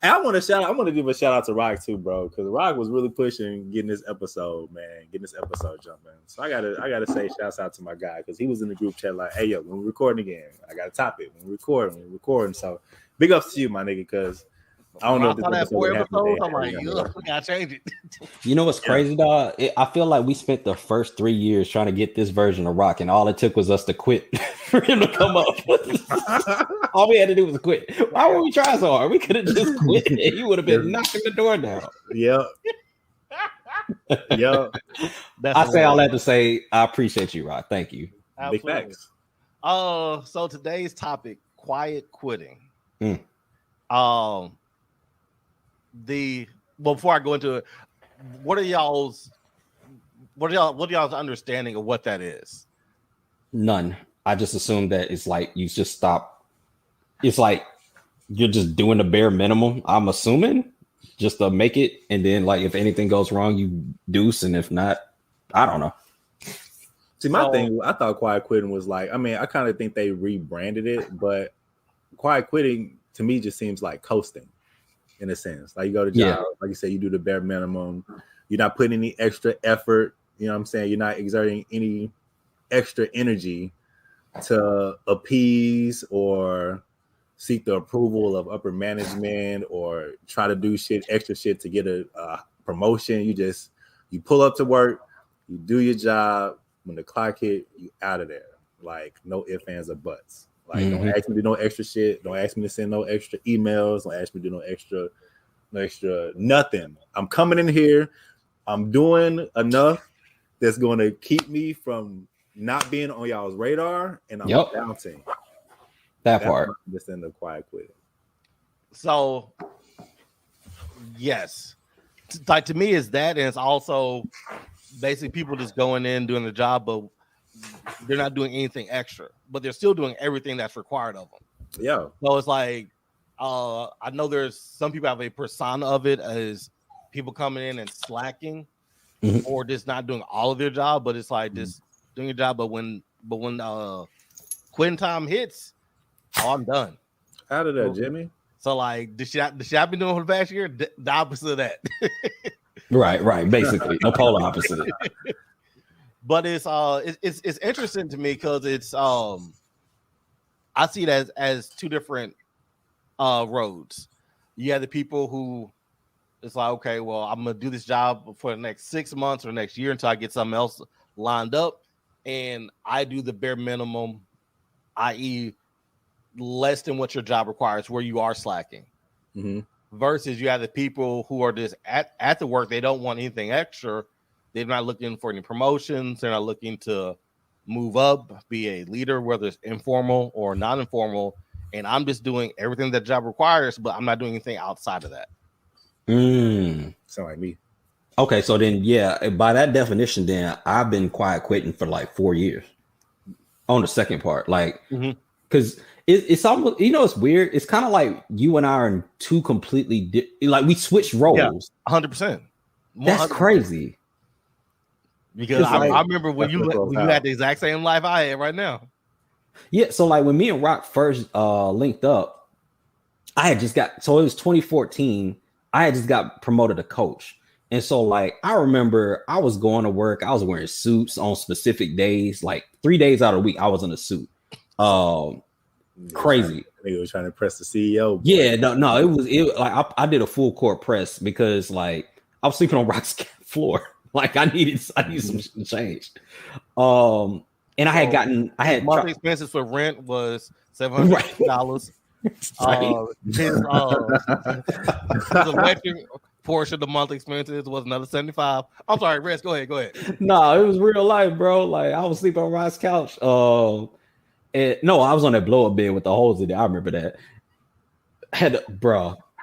And I want to give a shout out to Rock too, bro, because Rock was really pushing getting this episode jumping. So I gotta say shouts out to my guy because he was in the group chat like, hey yo, when we're recording again, I got a topic. When we're recording. So big ups to you, my nigga, because I don't know if this episode I'm like, we gotta change it. You know what's crazy, dog? I feel like we spent the first 3 years trying to get this version of Rock, and all it took was us to quit for him to come up. All we had to do was quit. Why would we try so hard? We could have just quit, and he would have been knocking the door down. Yep. I say all that to say I appreciate you, Rock. Thank you. Absolutely. Big facts. So today's topic: quiet quitting. Before I go into it, what are y'all's understanding of what that is? None. I just assume that it's like you just stop. It's like you're just doing the bare minimum. I'm assuming just to make it, and then like if anything goes wrong, you deuce, and if not, I don't know. See, my thing, I thought quiet quitting was like, I mean, I kind of think they rebranded it, but quiet quitting to me just seems like coasting in a sense. Like you go to job, like you say, you do the bare minimum. You're not putting any extra effort. You know what I'm saying? You're not exerting any extra energy to appease or seek the approval of upper management or try to do extra shit to get a promotion. You pull up to work, you do your job. When the clock hit, you out of there. Like no ifs, ands, or buts. Like don't ask me to do no extra shit. Don't ask me to send no extra emails. Don't ask me to do no extra nothing. I'm coming in here. I'm doing enough that's going to keep me from not being on y'all's radar, and I'm bouncing. That's part. Just in the quiet quitting. So, yes, like to me, is that, and it's also basically people just going in doing the job, but they're not doing anything extra, but they're still doing everything that's required of them. Yeah. So it's like, I know there's some people have a persona of it as people coming in and slacking or just not doing all of their job, but it's like just doing your job. But when quitting time hits, I'm done. Out of there, Jimmy. So like the shit I've been doing for the past year, the opposite of that. Right. Basically, the polar opposite. But it's interesting to me because it's I see it as two different roads. You have the people who it's like, okay, well, I'm gonna do this job for the next 6 months or next year until I get something else lined up, and I do the bare minimum, i.e., less than what your job requires, where you are slacking. Versus you have the people who are just at the work, they don't want anything extra. They're not looking for any promotions. They're not looking to move up, be a leader, whether it's informal or non-informal. And I'm just doing everything that job requires, but I'm not doing anything outside of that. Sound like me. Okay, so then, by that definition, then I've been quiet quitting for like 4 years on the second part. Like, because it's almost, it's weird. It's kind of like you and I are in two completely, like we switched roles. Yeah, 100%. That's crazy. Because I remember when you had the exact same life I had right now. Yeah, so like when me and Rock first linked up, I had just it was 2014. I had just got promoted to coach. And so like I remember I was going to work, I was wearing suits on specific days, like 3 days out of the week, I was in a suit. Crazy. He was trying to press the CEO. Yeah, no, it was like I did a full court press because like I was sleeping on Rock's floor. Like I needed some change. And I had monthly expenses for rent was $700. His electric portion of the monthly expenses was another $75. I'm sorry, Rez, go ahead. No, it was real life, bro. Like I was sleeping on Rock's couch. No, I was on that blow up bed with the holes in it. I remember that.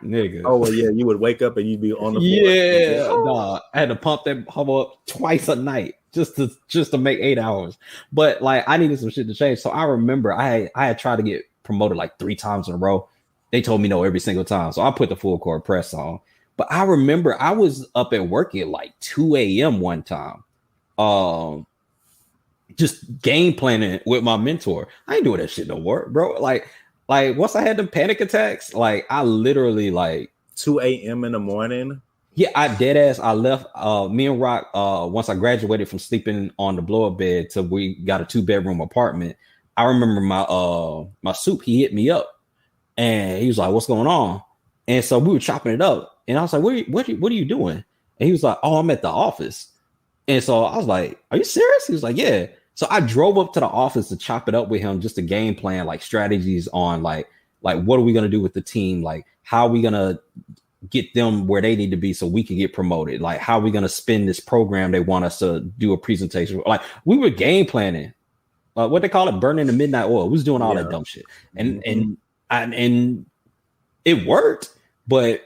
Nigga. Oh well, yeah, you would wake up and you'd be on the floor. Yeah, nah, I had to pump that hubble up twice a night just to make 8 hours. But like I needed some shit to change. So I remember I had tried to get promoted like 3 times in a row. They told me no every single time. So I put the full court press on. But I remember I was up at work at like 2 a.m. one time. Just game planning with my mentor. I ain't doing that shit no more, bro. Like once I had the panic attacks, like I literally like 2 a.m. in the morning. Yeah, I dead ass. I left me and Rock once I graduated from sleeping on the blow up bed till we got a 2-bedroom apartment. I remember my soup, he hit me up and he was like, "What's going on?" And so we were chopping it up and I was like, what are you doing? And he was like, "Oh, I'm at the office." And so I was like, "Are you serious?" He was like, "Yeah." So I drove up to the office to chop it up with him, just to game plan, like strategies on like what are we gonna do with the team? Like how are we gonna get them where they need to be so we can get promoted? Like how are we gonna spin this program they want us to do a presentation? Like we were game planning, what they call it, burning the midnight oil. We was doing all that dumb shit, and it worked, but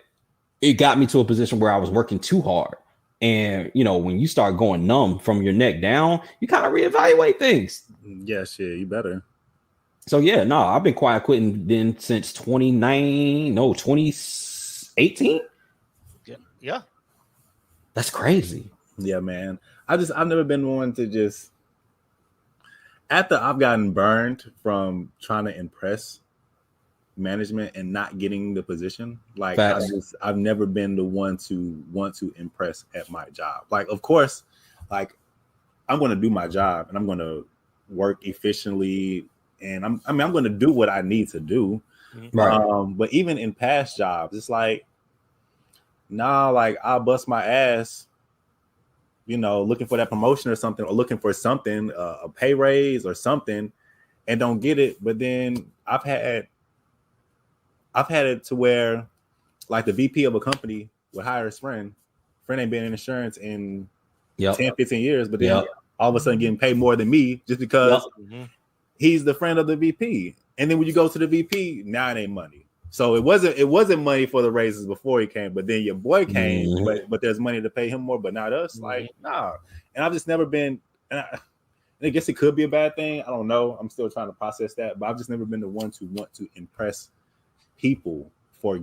it got me to a position where I was working too hard. And, when you start going numb from your neck down, you kind of reevaluate things. Yeah, shit, you better. So, yeah, no, I've been quiet quitting then since 2018. Yeah. That's crazy. Yeah, man. I've never been one to just, after I've gotten burned from trying to impress management and not getting the position. Like I've never been the one to want to impress at my job. Like, of course, like I'm going to do my job and I'm going to work efficiently, and I'm going to do what I need to do. Right. But even in past jobs, it's like, nah, like I'll bust my ass, you know, looking for that promotion or something, or looking for something, a pay raise or something, and don't get it. But then I've had it to where, like, the VP of a company would hire his friend ain't been in insurance in 10, 15 years, but then all of a sudden getting paid more than me just because he's the friend of the VP. And then when you go to the VP, now it ain't money. So it wasn't money for the raises before he came, but then your boy came, but there's money to pay him more, but not us. Like, nah. And I've just never been, and I guess it could be a bad thing. I don't know. I'm still trying to process that, but I've just never been the one to want to impress people for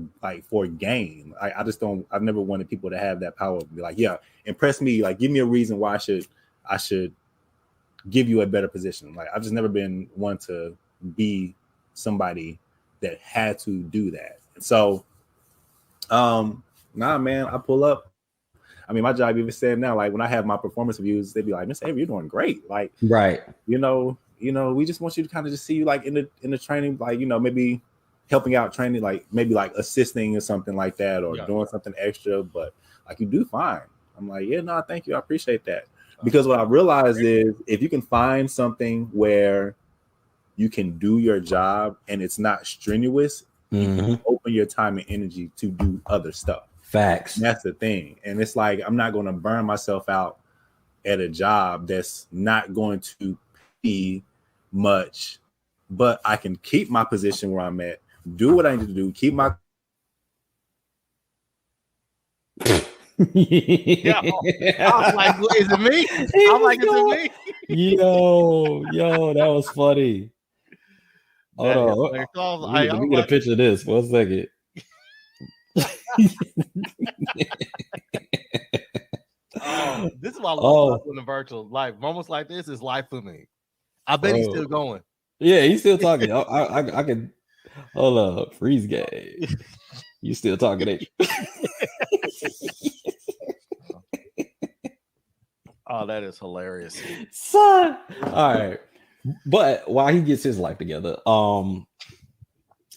gain. I've never wanted people to have that power to be like, yeah, impress me. Like, give me a reason why I should give you a better position. Like, I've just never been one to be somebody that had to do that. And so, nah, man, I pull up. I mean, my job even said now, like when I have my performance reviews, they'd be like, Mr. Avery, you're doing great. Like, right. You know, we just want you to kind of just see you like in the training, like, you know, maybe helping out training, like maybe like assisting or something like that, or doing something extra, but like you do fine. I'm like, yeah, no, thank you. I appreciate that. Because what I realized is if you can find something where you can do your job and it's not strenuous, you can open your time and energy to do other stuff. Facts. And that's the thing. And it's like, I'm not going to burn myself out at a job that's not going to be much, but I can keep my position where I'm at, do what I need to do, keep my Yeah, I was like, is it me? I'm like, is it me? Yo, that was funny. Hold on. Let me get a picture of this. 1 second. This is why I love in the virtual life. Moments like this is life for me. I bet he's still going. Yeah, he's still talking. I can hold up. Freeze game. You still talking, ain't you? Oh, that is hilarious, son. All right, but while he gets his life together, no,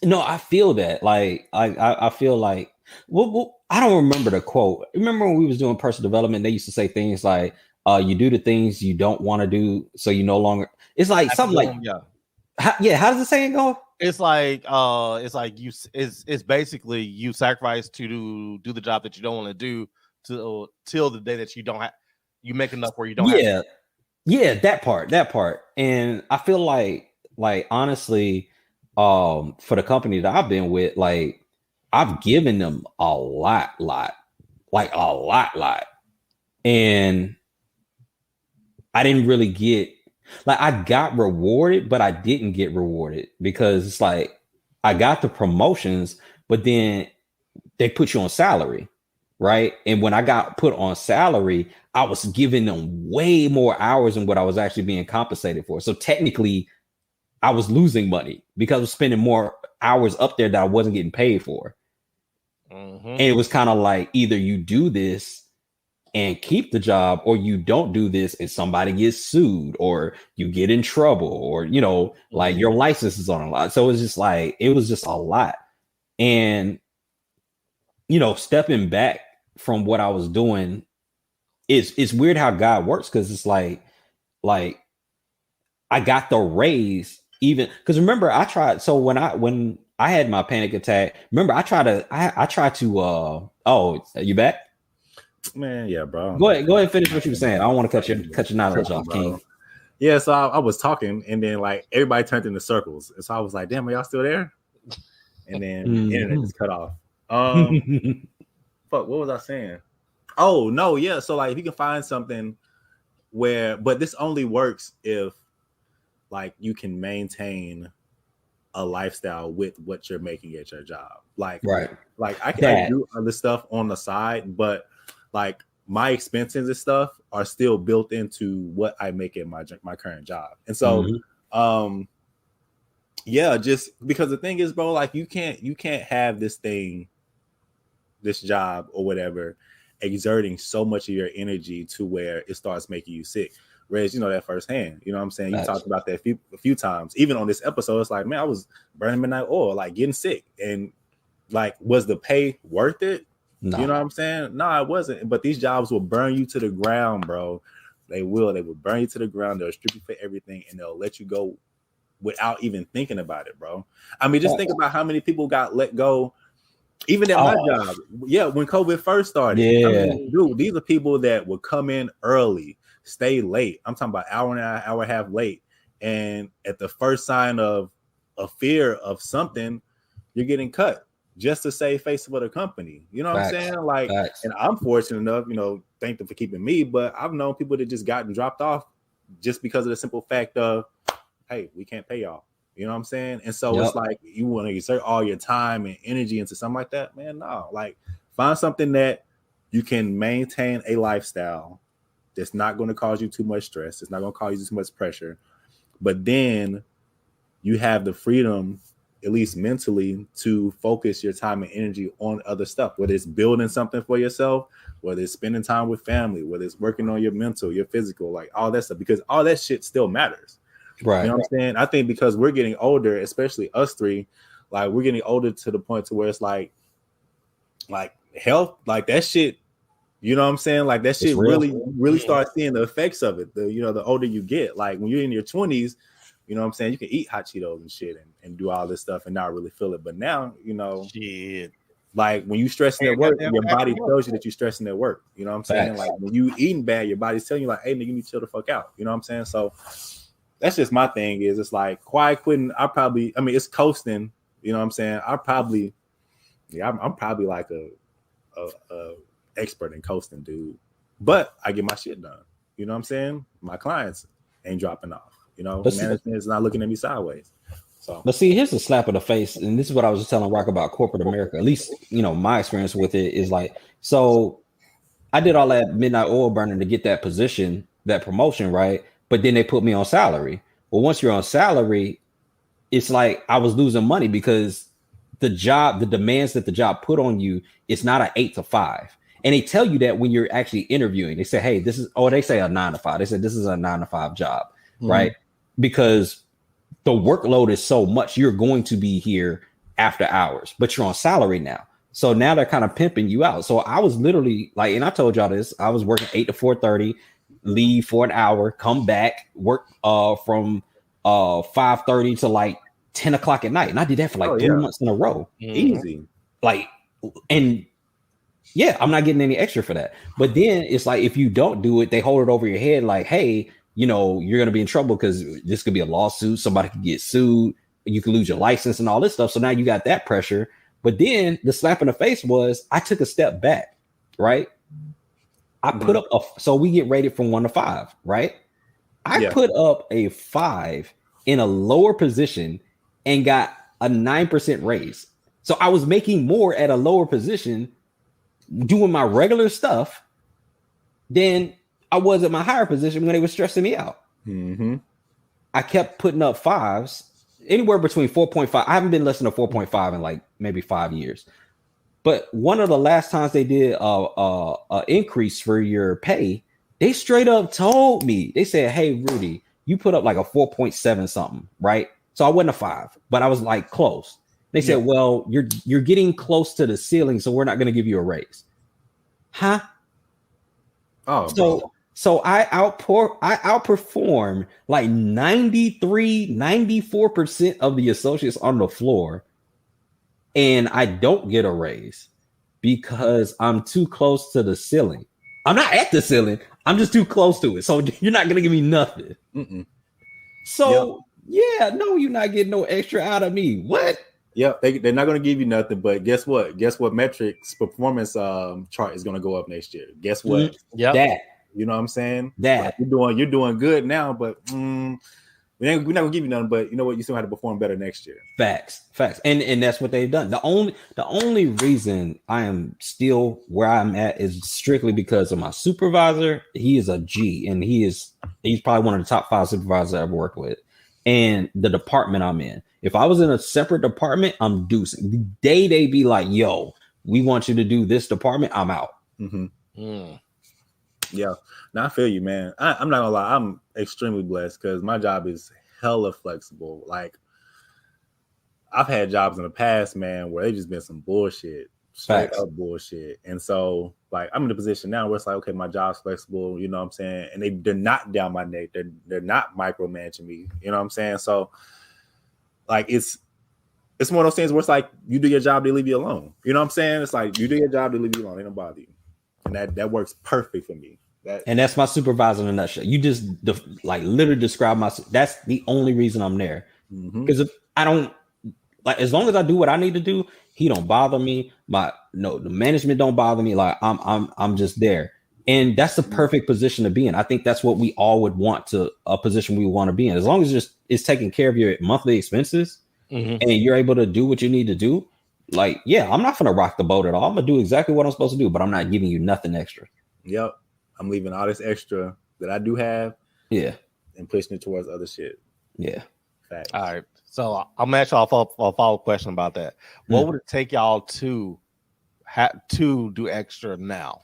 I feel that. Like, I feel like. Well, I don't remember the quote. Remember when we was doing personal development? They used to say things like, "You do the things you don't want to do, so you no longer." It's like something like, how does the saying go? It's like you. It's basically you sacrifice to do the job that you don't want to do till the day that you don't have. You make enough where you don't. Yeah, that part. And I feel like honestly, for the company that I've been with, like. I've given them a lot. And I didn't really get, like, I got rewarded, but I didn't get rewarded because it's like, I got the promotions, but then they put you on salary, right? And when I got put on salary, I was giving them way more hours than what I was actually being compensated for. So technically, I was losing money because I was spending more hours up there that I wasn't getting paid for. And it was kind of like either you do this and keep the job, or you don't do this and somebody gets sued, or you get in trouble, or, you know, like your license is on a lot. So it was just a lot. And, you know, stepping back from what I was doing, it's weird how God works, because it's like I got the raise even because remember I tried. So when I had my panic attack, remember I tried to oh, you back? Man, yeah, bro. Go ahead and finish what you were saying. I don't want to cut your knowledge off, King. Yeah, so I was talking, and then like everybody turned into circles, and so I was like, "Damn, are y'all still there?" And then the internet just cut off. Fuck, what was I saying? Oh no, yeah. So like, if you can find something where, but this only works if like you can maintain a lifestyle with what you're making at your job. Like, right. Like I can do other stuff on the side, but like my expenses and stuff are still built into what I make in my current job. And so, yeah, just because the thing is, bro, like you can't have this job or whatever exerting so much of your energy to where it starts making you sick. Reg, you know that firsthand. You know what I'm saying? You talked about that a few times. Even on this episode, it's like, man, I was burning midnight oil, like getting sick. And like, was the pay worth it? No. You know what I'm saying? No, it wasn't. But these jobs will burn you to the ground, bro. They will burn you to the ground. They'll strip you for everything, and they'll let you go without even thinking about it, bro. I mean, just think about how many people got let go, even at my job. Yeah, when COVID first started. Yeah, I mean, dude, these are people that would come in early, stay late. I'm talking about hour and a half late, and at the first sign of a fear of something, you're getting cut just to save face for the company. You know what I'm saying? Like, and I'm fortunate enough, you know, thank them for keeping me, but I've known people that just gotten dropped off just because of the simple fact of, hey, we can't pay y'all. You know what I'm saying? And so it's like, you want to exert all your time and energy into something like that, man. No, like, find something that you can maintain a lifestyle that's not going to cause you too much stress. It's not going to cause you too much pressure. But then you have the freedom, at least mentally, to focus your time and energy on other stuff, whether it's building something for yourself, whether it's spending time with family, whether it's working on your mental, your physical, like all that stuff, because all that shit still matters. Right. You know what I'm saying? I think because we're getting older, especially us three, like we're getting older to the point to where it's like health, like that shit, you know what I'm saying? Like that shit really start seeing the effects of it. The older you get, like when you're in your 20s, you know what I'm saying? You can eat hot Cheetos and shit and do all this stuff and not really feel it. But now, you know, shit. Like when you stressing at work, your body tells you that you're stressing at work. You know what I'm saying? Like when you eating bad, your body's telling you like, hey, nigga, you need to chill the fuck out. You know what I'm saying? So that's just my thing. Is it's like quiet quitting. It's coasting. You know what I'm saying? I'm probably like a expert in coasting, dude. But I get my shit done. You know what I'm saying? My clients ain't dropping off. You know, management is not looking at me sideways. So, but see, here's a slap in the face, and this is what I was just telling Rock about corporate America. At least, you know, my experience with it is like, so I did all that midnight oil burning to get that position, that promotion, right? But then they put me on salary. Well, once you're on salary, it's like I was losing money because the demands that the job put on you, it's not an 8 to 5. And they tell you that when you're actually interviewing. They say, hey, they say a 9 to 5. They said this is a 9 to 5 job, right? Because the workload is so much, you're going to be here after hours, but you're on salary now. So now they're kind of pimping you out. So I was literally like, and I told y'all this, I was working 8 to 4:30, leave for an hour, come back, work from 5:30 to like 10 o'clock at night. And I did that for like 3 months in a row. Easy. Like, and yeah, I'm not getting any extra for that. But then it's like, if you don't do it, they hold it over your head like, hey, you know, you're going to be in trouble because this could be a lawsuit. Somebody could get sued. You could lose your license and all this stuff. So now you got that pressure. But then the slap in the face was I took a step back, right? I put up so we get rated from 1 to 5, right? I put up a 5 in a lower position and got a 9% raise. So I was making more at a lower position doing my regular stuff than I was at my higher position when they were stressing me out. I kept putting up 5s, anywhere between 4.5. I haven't been less than a 4.5 in like maybe 5 years. But one of the last times they did a increase for your pay, they straight up told me, they said, hey, Rudy, you put up like a 4.7 something, right? So I wasn't a 5, but I was like close. They said, well, you're getting close to the ceiling, so we're not going to give you a raise. Huh? Oh, so I outperform like 94% of the associates on the floor, and I don't get a raise because I'm too close to the ceiling. I'm not at the ceiling. I'm just too close to it. So you're not going to give me nothing. So you're not getting no extra out of me. What? Yep, they're not going to give you nothing. But guess what? Guess what? Metrics performance chart is going to go up next year. Guess what? That. You know what I'm saying? That like you're doing good now, but We're not gonna give you nothing, but you know what? You still have to perform better next year. Facts. And that's what they've done. The only reason I am still where I'm at is strictly because of my supervisor. He is a G, and he's probably one of the top 5 supervisors I ever worked with. And the department I'm in. If I was in a separate department, I'm deucing. The day they be like, "Yo, we want you to do this department," I'm out. Yeah, now I feel you, man. I'm not gonna lie, I'm extremely blessed because my job is hella flexible. Like, I've had jobs in the past, man, where they just been some bullshit, straight up bullshit. And so, like, I'm in a position now where it's like, okay, my job's flexible, you know what I'm saying? And they're not down my neck. They're not micromanaging me, you know what I'm saying? So, like, it's one of those things where it's like, you do your job, they leave you alone. You know what I'm saying? It's like, you do your job, they leave you alone. They don't bother you. And that works perfect for me. And that's my supervisor in a nutshell. You just literally describe that's the only reason I'm there. Because if I don't, like, as long as I do what I need to do, he don't bother me. The management don't bother me. Like, I'm just there. And that's the perfect position to be in. I think that's what we all would want a position we want to be in. As long as it's taking care of your monthly expenses and you're able to do what you need to do. Like, yeah, I'm not going to rock the boat at all. I'm going to do exactly what I'm supposed to do, but I'm not giving you nothing extra. Yep. I'm leaving all this extra that I do have. Yeah. And pushing it towards other shit. Yeah. Facts. All right. So I'm going to ask y'all a follow-up question about that. What would it take y'all to do extra now?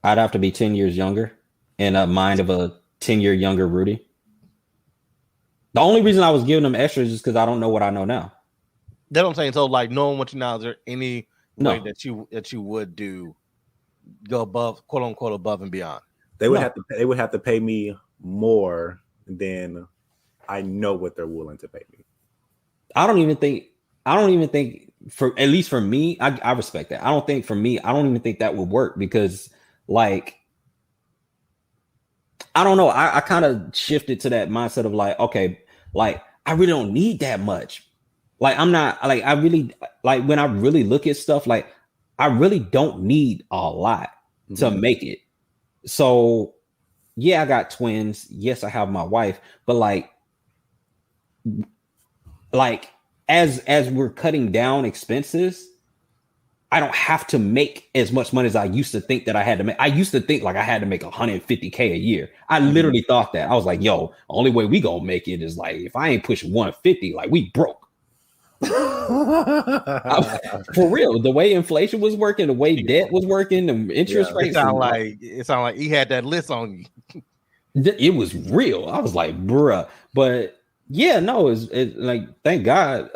I'd have to be 10 years younger and a mind of a 10-year younger Rudy. The only reason I was giving them extra is just because I don't know what I know now. That's what I'm saying. So, like, knowing what you know, is there any way that you would go above, quote unquote, above and beyond? They would have to pay me more than I know what they're willing to pay me. I don't even think for, at least for me, I respect that. I don't even think that would work because, like, I don't know. I kind of shifted to that mindset of like, okay, like, I really don't need that much. Like, I'm not like, I really, like, when I really look at stuff, like, I really don't need a lot to make it. So, yeah, I got twins. Yes, I have my wife, but like as we're cutting down expenses, I don't have to make as much money as I used to think that I had to make. I used to think like I had to make $150K a year. I literally thought that. I was like, yo, only way we gonna make it is like, if I ain't pushing 150, like, we broke. For real, the way inflation was working, the way debt was working, the interest rates. It sounded like he had that list on you. It was real. I was like, bruh. But yeah, no, it's like, thank God,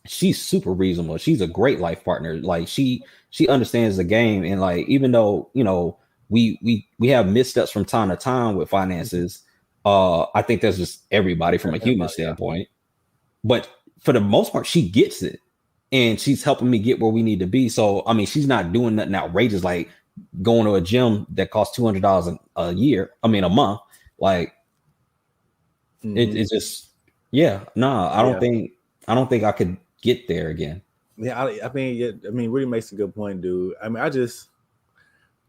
she's super reasonable. She's a great life partner. Like, she understands the game, and like, even though, you know, we have missteps from time to time with finances, I think that's just everybody from a human standpoint. But for the most part, she gets it, and she's helping me get where we need to be. So, I mean, she's not doing nothing outrageous like going to a gym that costs $200 a month. Like, it's just, yeah, I don't think I could get there again. Yeah, I mean, really makes a good point, dude. I mean, I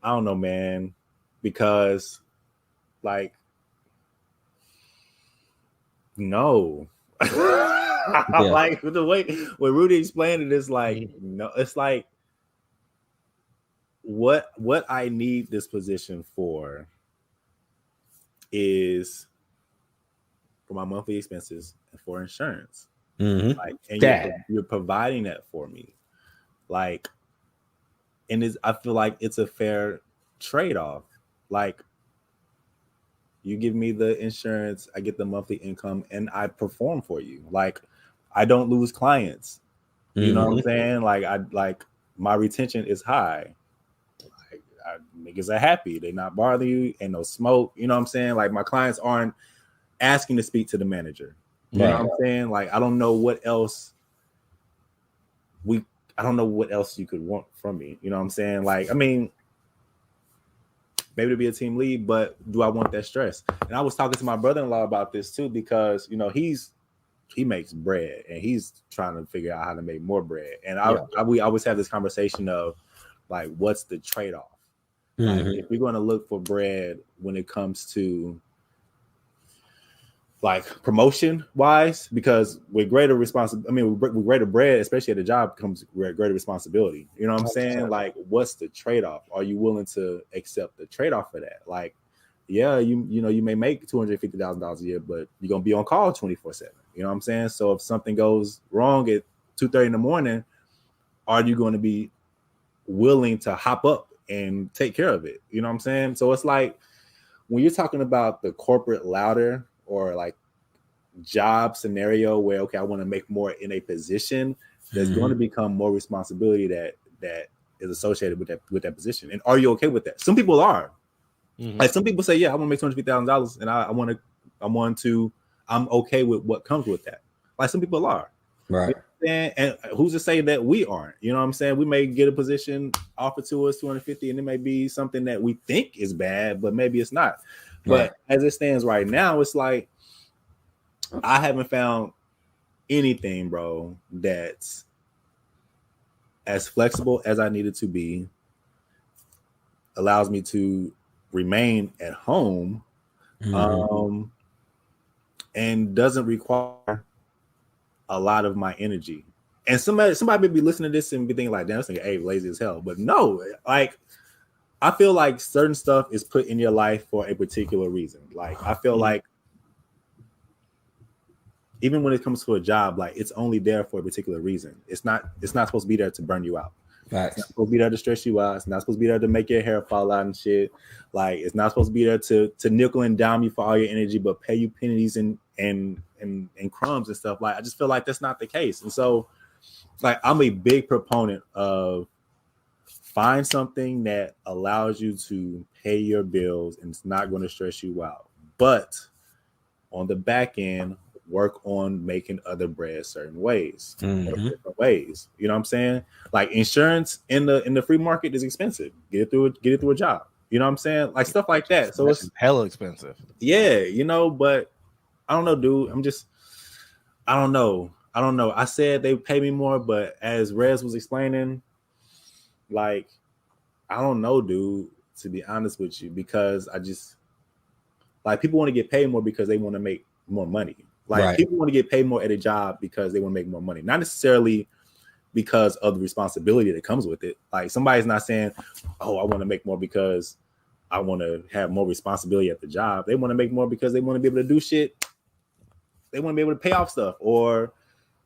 don't know, man, because like, no. Like, the way when Rudy explained it, is like, no, it's like what I need this position for is for my monthly expenses and for insurance. Like, and you're providing that for me. Like, and I feel like it's a fair trade-off. Like, you give me the insurance, I get the monthly income, and I perform for you. Like, I don't lose clients. You know what I'm saying? Like, my retention is high. Like, niggas are happy. They not bothering you. Ain't no smoke. You know what I'm saying? Like, my clients aren't asking to speak to the manager. You know what I'm saying? Like, I don't know what else you could want from me. You know what I'm saying? Like, I mean, maybe to be a team lead, but do I want that stress? And I was talking to my brother-in-law about this too, because, you know, he makes bread and he's trying to figure out how to make more bread. And we always have this conversation of like, what's the trade-off? Like, if you're going to look for bread when it comes to like promotion wise, because with greater responsibility, I mean, with greater bread, especially at a job, comes greater responsibility. You know what I'm saying? Like, what's the trade-off? Are you willing to accept the trade-off for that? Like, yeah, you know, you may make $250,000 a year, but you're gonna be on call 24/7. You know what I'm saying? So if something goes wrong at 2:30 in the morning, are you going to be willing to hop up and take care of it? You know what I'm saying? So it's like when you're talking about the corporate ladder or like job scenario where, okay, I want to make more in a position, there's going to become more responsibility that is associated with that position. And are you okay with that? Some people are. Like some people say, yeah, I want to make $250,000 and I'm okay with what comes with that. Like some people are. Right. And who's to say that we aren't? You know what I'm saying? We may get a position offered to us 250, and it may be something that we think is bad, but maybe it's not. But as it stands right now, it's like I haven't found anything, bro, that's as flexible as I needed to be, allows me to remain at home, and doesn't require a lot of my energy. And somebody may be listening to this and be thinking like, damn, this nigga Abe lazy as hell. But no, like I feel like certain stuff is put in your life for a particular reason. Like I feel like even when it comes to a job, like it's only there for a particular reason. It's not supposed to be there to burn you out. It's not supposed to be there to stress you out. It's not supposed to be there to make your hair fall out and shit. Like it's not supposed to be there to nickel and dime you for all your energy, but pay you pennies and crumbs and stuff. Like I just feel like that's not the case. And so like I'm a big proponent of find something that allows you to pay your bills and it's not going to stress you out. But on the back end, work on making other bread certain ways, different ways. You know what I'm saying? Like insurance in the free market is expensive. Get it through a job. You know what I'm saying? Like stuff like that. So it's hella expensive. Yeah, you know, but I don't know, dude. I don't know. I said they pay me more, but as Rez was explaining, like, I don't know, dude, to be honest with you, because I just like people want to get paid more because they want to make more money. Like people want to get paid more at a job because they want to make more money, not necessarily because of the responsibility that comes with it. Like somebody's not saying, oh, I want to make more because I want to have more responsibility at the job. They want to make more because they want to be able to do shit. They want to be able to pay off stuff or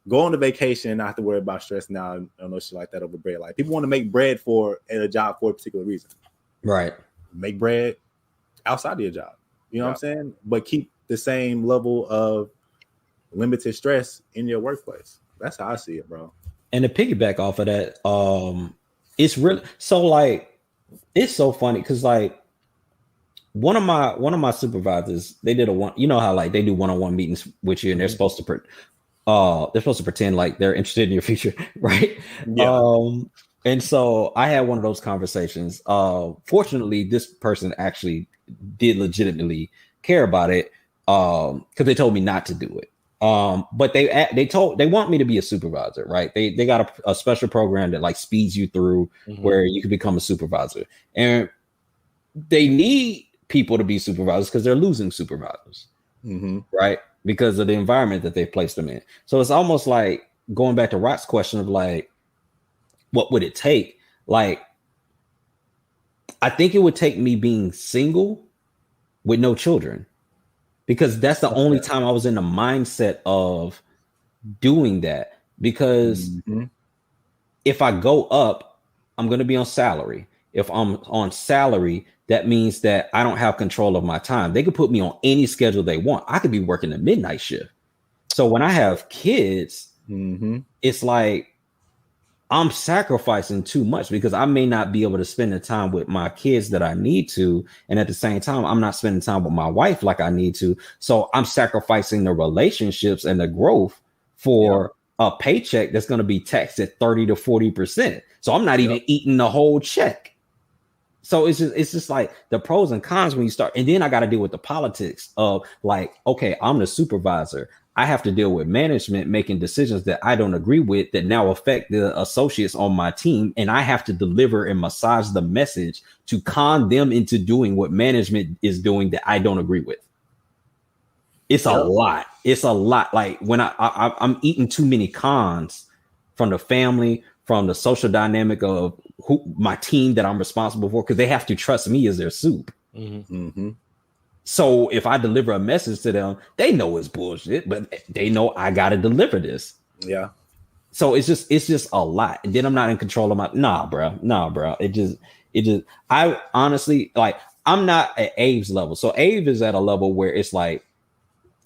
go on a vacation and not have to worry about stress now. I don't know shit like that over bread. Like people want to make bread at a job for a particular reason. Right. Make bread outside of your job. You know what I'm saying? But keep the same level of limited stress in your workplace. That's how I see it, bro. And to piggyback off of that, it's really so like it's so funny because like one of my supervisors, they did you know how like they do one-on-one meetings with you and they're supposed to pretend like they're interested in your future, right? Yeah. And so I had one of those conversations. Fortunately, this person actually did legitimately care about it because they told me not to do it. But they want me to be a supervisor, right? They got a special program that like speeds you through where you can become a supervisor, and they need people to be supervisors because they're losing supervisors, right? Because of the environment that they've placed them in. So it's almost like going back to Rock's question of like, what would it take? Like, I think it would take me being single with no children. Because that's the only time I was in the mindset of doing that. Because if I go up, I'm going to be on salary. If I'm on salary, that means that I don't have control of my time. They could put me on any schedule they want. I could be working the midnight shift. So when I have kids, it's like I'm sacrificing too much because I may not be able to spend the time with my kids that I need to. And at the same time, I'm not spending time with my wife like I need to. So I'm sacrificing the relationships and the growth for a paycheck that's going to be taxed at 30 to 40%. So I'm not even eating the whole check. So it's just like the pros and cons when you start. And then I got to deal with the politics of like, okay, I'm the supervisor. I have to deal with management making decisions that I don't agree with that now affect the associates on my team. And I have to deliver and massage the message to con them into doing what management is doing that I don't agree with. It's a lot. It's a lot. Like when I'm eating too many cons from the family, from the social dynamic of my team that I'm responsible for, because they have to trust me as their soup. So if I deliver a message to them, they know it's bullshit, but they know I gotta deliver this. Yeah. So it's just a lot. And then I'm not in control of my Nah, bro. It just I honestly, like, I'm not at Abe's level. So Abe is at a level where it's like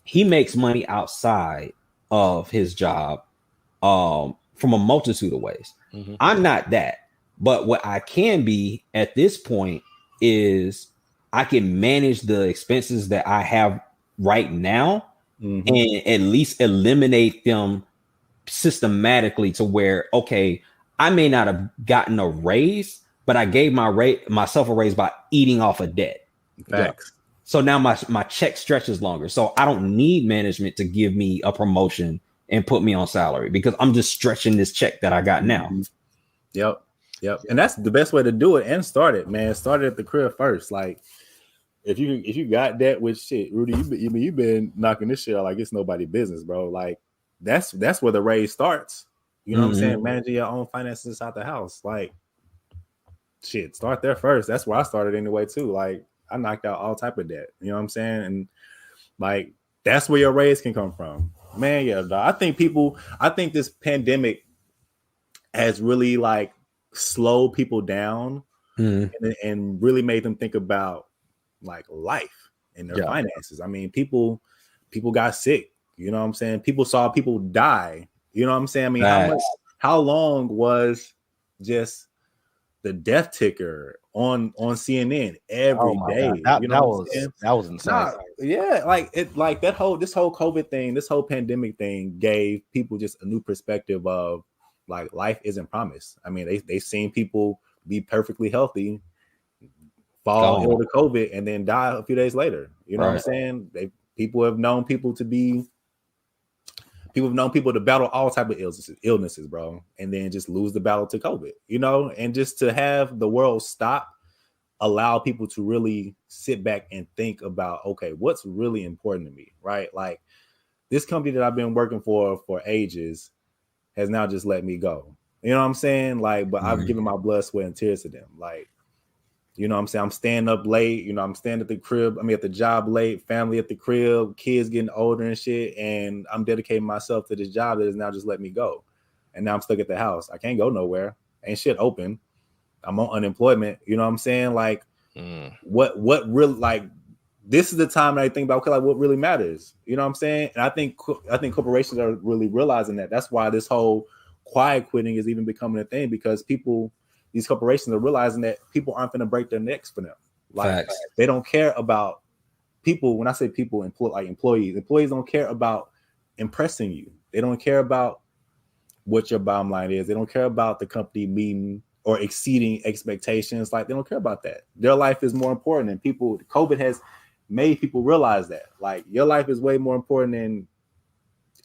he makes money outside of his job from a multitude of ways. I'm not that. But what I can be at this point is I can manage the expenses that I have right now and at least eliminate them systematically to where, okay, I may not have gotten a raise, but I gave myself a raise by eating off of debt. Facts. So now my check stretches longer. So I don't need management to give me a promotion and put me on salary because I'm just stretching this check that I got now. Yep. And that's the best way to do it and start it, man. Start it at the crib first. Like if you got that with shit, Rudy, you've been knocking this shit out like it's nobody's business, bro. Like that's where the raise starts. You know what I'm saying? Managing your own finances out the house. Like shit, start there first. That's where I started anyway, too. Like I knocked out all type of debt. You know what I'm saying? And like that's where your raise can come from. Man, yeah, dog. I think this pandemic has really like slowed people down and really made them think about like life and their finances. I mean, people got sick. You know what I'm saying? People saw people die. You know what I'm saying? I mean, how long was just the death ticker on CNN every day? That was insane. This whole COVID thing, this whole pandemic thing gave people just a new perspective of like life isn't promised. I mean, they've seen people be perfectly healthy, fall ill to COVID, and then die a few days later. You know what I'm saying? People have known people to battle all type of illnesses, bro, and then just lose the battle to COVID, you know, and just to have the world stop, allow people to really sit back and think about, okay, what's really important to me, right? Like this company that I've been working for ages has now just let me go. You know what I'm saying? Like, but I've given my blood, sweat, and tears to them. Like, you know what I'm saying? I'm staying up late. You know, I'm staying at the crib. I mean, at the job late, family at the crib, kids getting older and shit. And I'm dedicating myself to this job that has now just let me go. And now I'm stuck at the house. I can't go nowhere. Ain't shit open. I'm on unemployment. You know what I'm saying? Like, what really, like, this is the time that I think about, okay, like, what really matters? You know what I'm saying? And I think corporations are really realizing that. That's why this whole quiet quitting is even becoming a thing, because these corporations are realizing that people aren't going to break their necks for them. Like they don't care about people. When I say people, employees don't care about impressing you. They don't care about what your bottom line is. They don't care about the company meeting or exceeding expectations. Like they don't care about that. Their life is more important. And COVID has made people realize that. Like your life is way more important than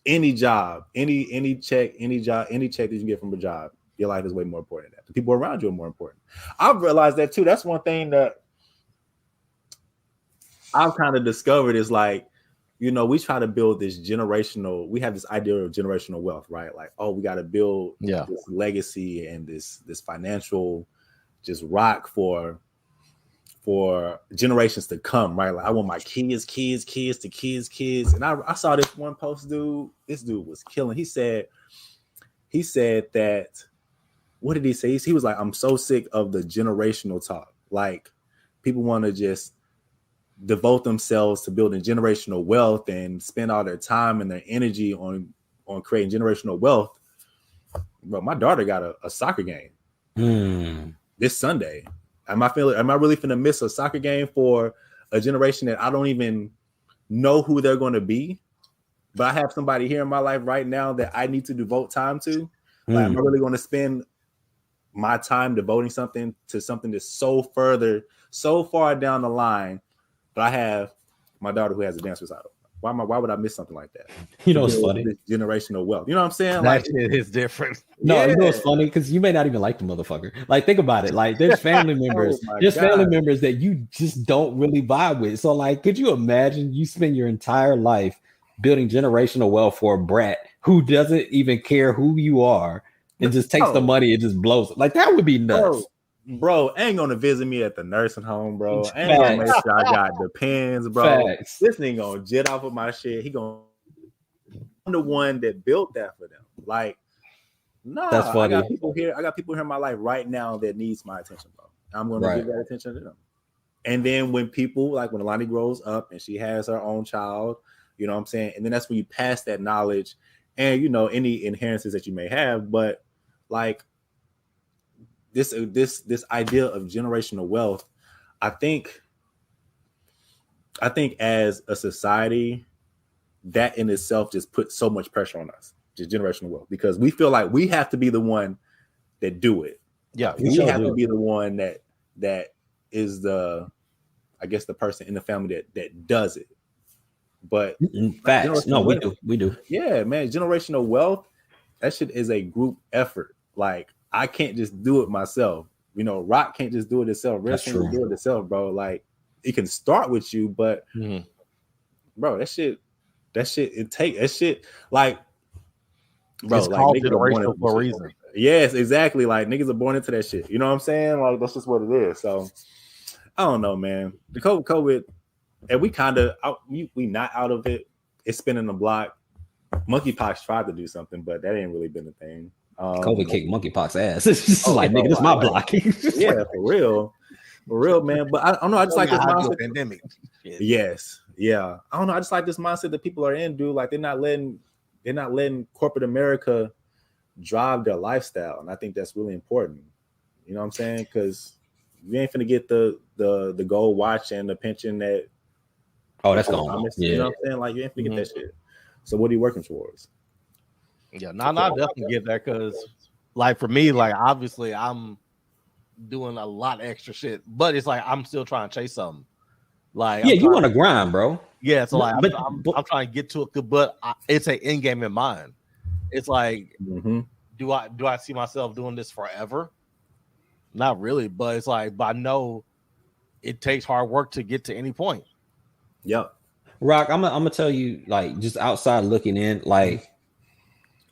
any job, any check, any job, any check that you get from a job. Your life is way more important than that. The people around you are more important. I've realized that too. That's one thing that I've kind of discovered is like, you know, we try to build we have this idea of generational wealth, right? Like, oh, we got to build this legacy and this financial just rock for generations to come, right? Like I want my kids to kids. And I saw this one post, dude. This dude was killing. He said that, what did he say? He was like, I'm so sick of the generational talk. Like people want to just devote themselves to building generational wealth and spend all their time and their energy on creating generational wealth. But my daughter got a soccer game this Sunday. Am I really finna miss a soccer game for a generation that I don't even know who they're going to be? But I have somebody here in my life right now that I need to devote time to. Like, am I really going to spend my time devoting something to something that's so far down the line? But I have my daughter who has a dance recital. Why would I miss something like that? You know, it's funny. This generational wealth. You know what I'm saying? That Like, shit is different. No, you know it's funny because you may not even like the motherfucker. Like, think about it. Like, there's family members, family members that you just don't really vibe with. So, like, could you imagine you spend your entire life building generational wealth for a brat who doesn't even care who you are and just takes the money and just blows it? Like, that would be nuts. Bro, ain't gonna visit me at the nursing home, bro. Ain't gonna make sure I got the pens, bro. Facts. This nigga gonna jet off of my shit. I'm the one that built that for them. Like, nah, that's funny. I got people here in my life right now that needs my attention, bro. I'm gonna give that attention to them. And then when Alani grows up and she has her own child, you know what I'm saying? And then that's when you pass that knowledge and, you know, any inherences that you may have. But like this idea of generational wealth, I think as a society, that in itself just puts so much pressure on us, just generational wealth, because we feel like we have to be the one that do it. Yeah, we have to be the one that is the person in the family that does it. But facts, no, we do. Yeah, man, generational wealth, that shit is a group effort. Like, I can't just do it myself. You know, Rock can't just do it himself. Wrestling can do it himself, bro. Like, it can start with you, but bro, that shit, like, bro, it's like, called generational for a reason. Yes, exactly. Like, niggas are born into that shit. You know what I'm saying? Like, that's just what it is. So, I don't know, man. The COVID, and we kind of we not out of it. It's spinning the block. Monkeypox tried to do something, but that ain't really been a thing. COVID kicked monkeypox ass. It's just like, nigga, this is my block. Yeah, for real, man. But I don't know. I just like this mindset. Pandemic. Yes, yeah. I don't know. I just like this mindset that people are in, dude. Like, they're not letting corporate America drive their lifestyle, and I think that's really important. You know what I'm saying? Because you ain't finna get the gold watch and the pension that. Oh, that's gone. Yeah. You know what I'm saying? Like, you ain't finna get that shit. So what are you working towards? Yeah, I definitely get that, because, like, for me, like, obviously I'm doing a lot of extra shit, but it's like I'm still trying to chase something. Like, you want to grind, bro. Yeah, so like I'm trying to get to it, but it's an end game in mind. It's like, do I see myself doing this forever? Not really, but it's like, but I know it takes hard work to get to any point. Yep. Rock, I'm gonna tell you, like, just outside looking in, like,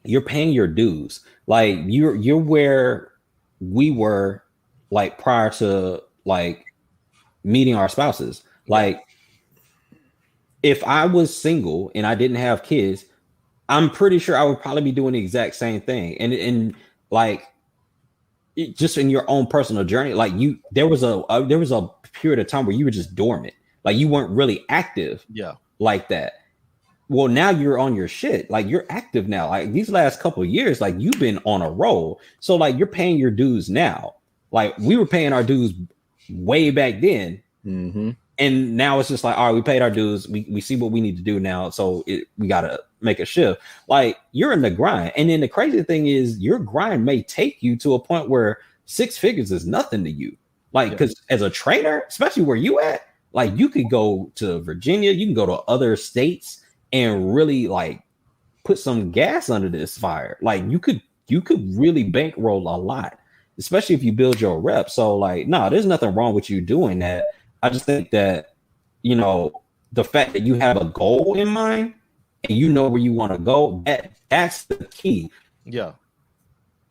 you're paying your dues. Like, you're where we were, like, prior to, like, meeting our spouses. Like, if I was single and I didn't have kids, I'm pretty sure I would probably be doing the exact same thing. And like, just in your own personal journey, like, there was a period of time where you were just dormant. Like, you weren't really active, like that. Well, now you're on your shit. Like, you're active now. Like, these last couple of years, like, you've been on a roll. So, like, you're paying your dues now. Like, we were paying our dues way back then, and now it's just like, all right, we paid our dues. We see what we need to do now. So we gotta make a shift. Like, you're in the grind, and then the crazy thing is, your grind may take you to a point where 6 figures is nothing to you. Like, because as a trainer, especially where you at. Like, you could go to Virginia, you can go to other states and really, like, put some gas under this fire. Like, you could really bankroll a lot, especially if you build your rep. So, like, no, there's nothing wrong with you doing that. I just think that, you know, the fact that you have a goal in mind and you know where you want to go, that's the key. Yeah.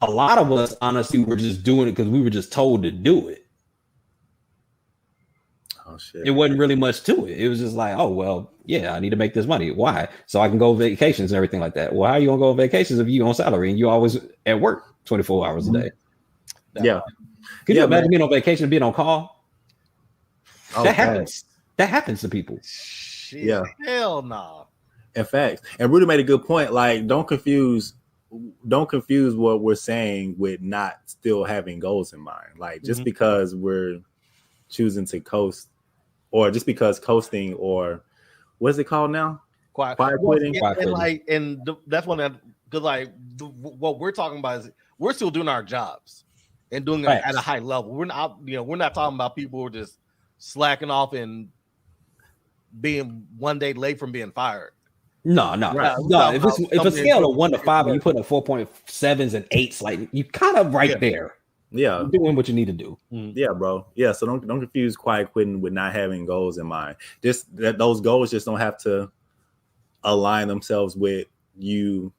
A lot of us, honestly, were just doing it because we were just told to do it. Oh, shit. It wasn't really much to it. It was just like, oh, well, yeah, I need to make this money. Why? So I can go vacations and everything like that. Well, how are you gonna go on vacations if you on salary and you always at work 24 hours a day? Yeah. Could you imagine being on vacation and being on call? Oh, that happens. That happens to people. Shit, yeah. Hell no. In fact, and Rudy made a good point. Like, don't confuse what we're saying with not still having goals in mind. Like, just because we're choosing to coast, or just because coasting, or what is it called now? Quiet quitting. And that's one that, because like what we're talking about is we're still doing our jobs and doing it at a high level. We're not talking about people who are just slacking off and being 1 day late from being fired. No. If it's a scale of 1 to 5 and you put in 4.7s and 8s, like you kind of there. Yeah, you're doing what you need to do. Yeah, bro. Yeah, so don't confuse quiet quitting with not having goals in mind. Just that those goals just don't have to align themselves with you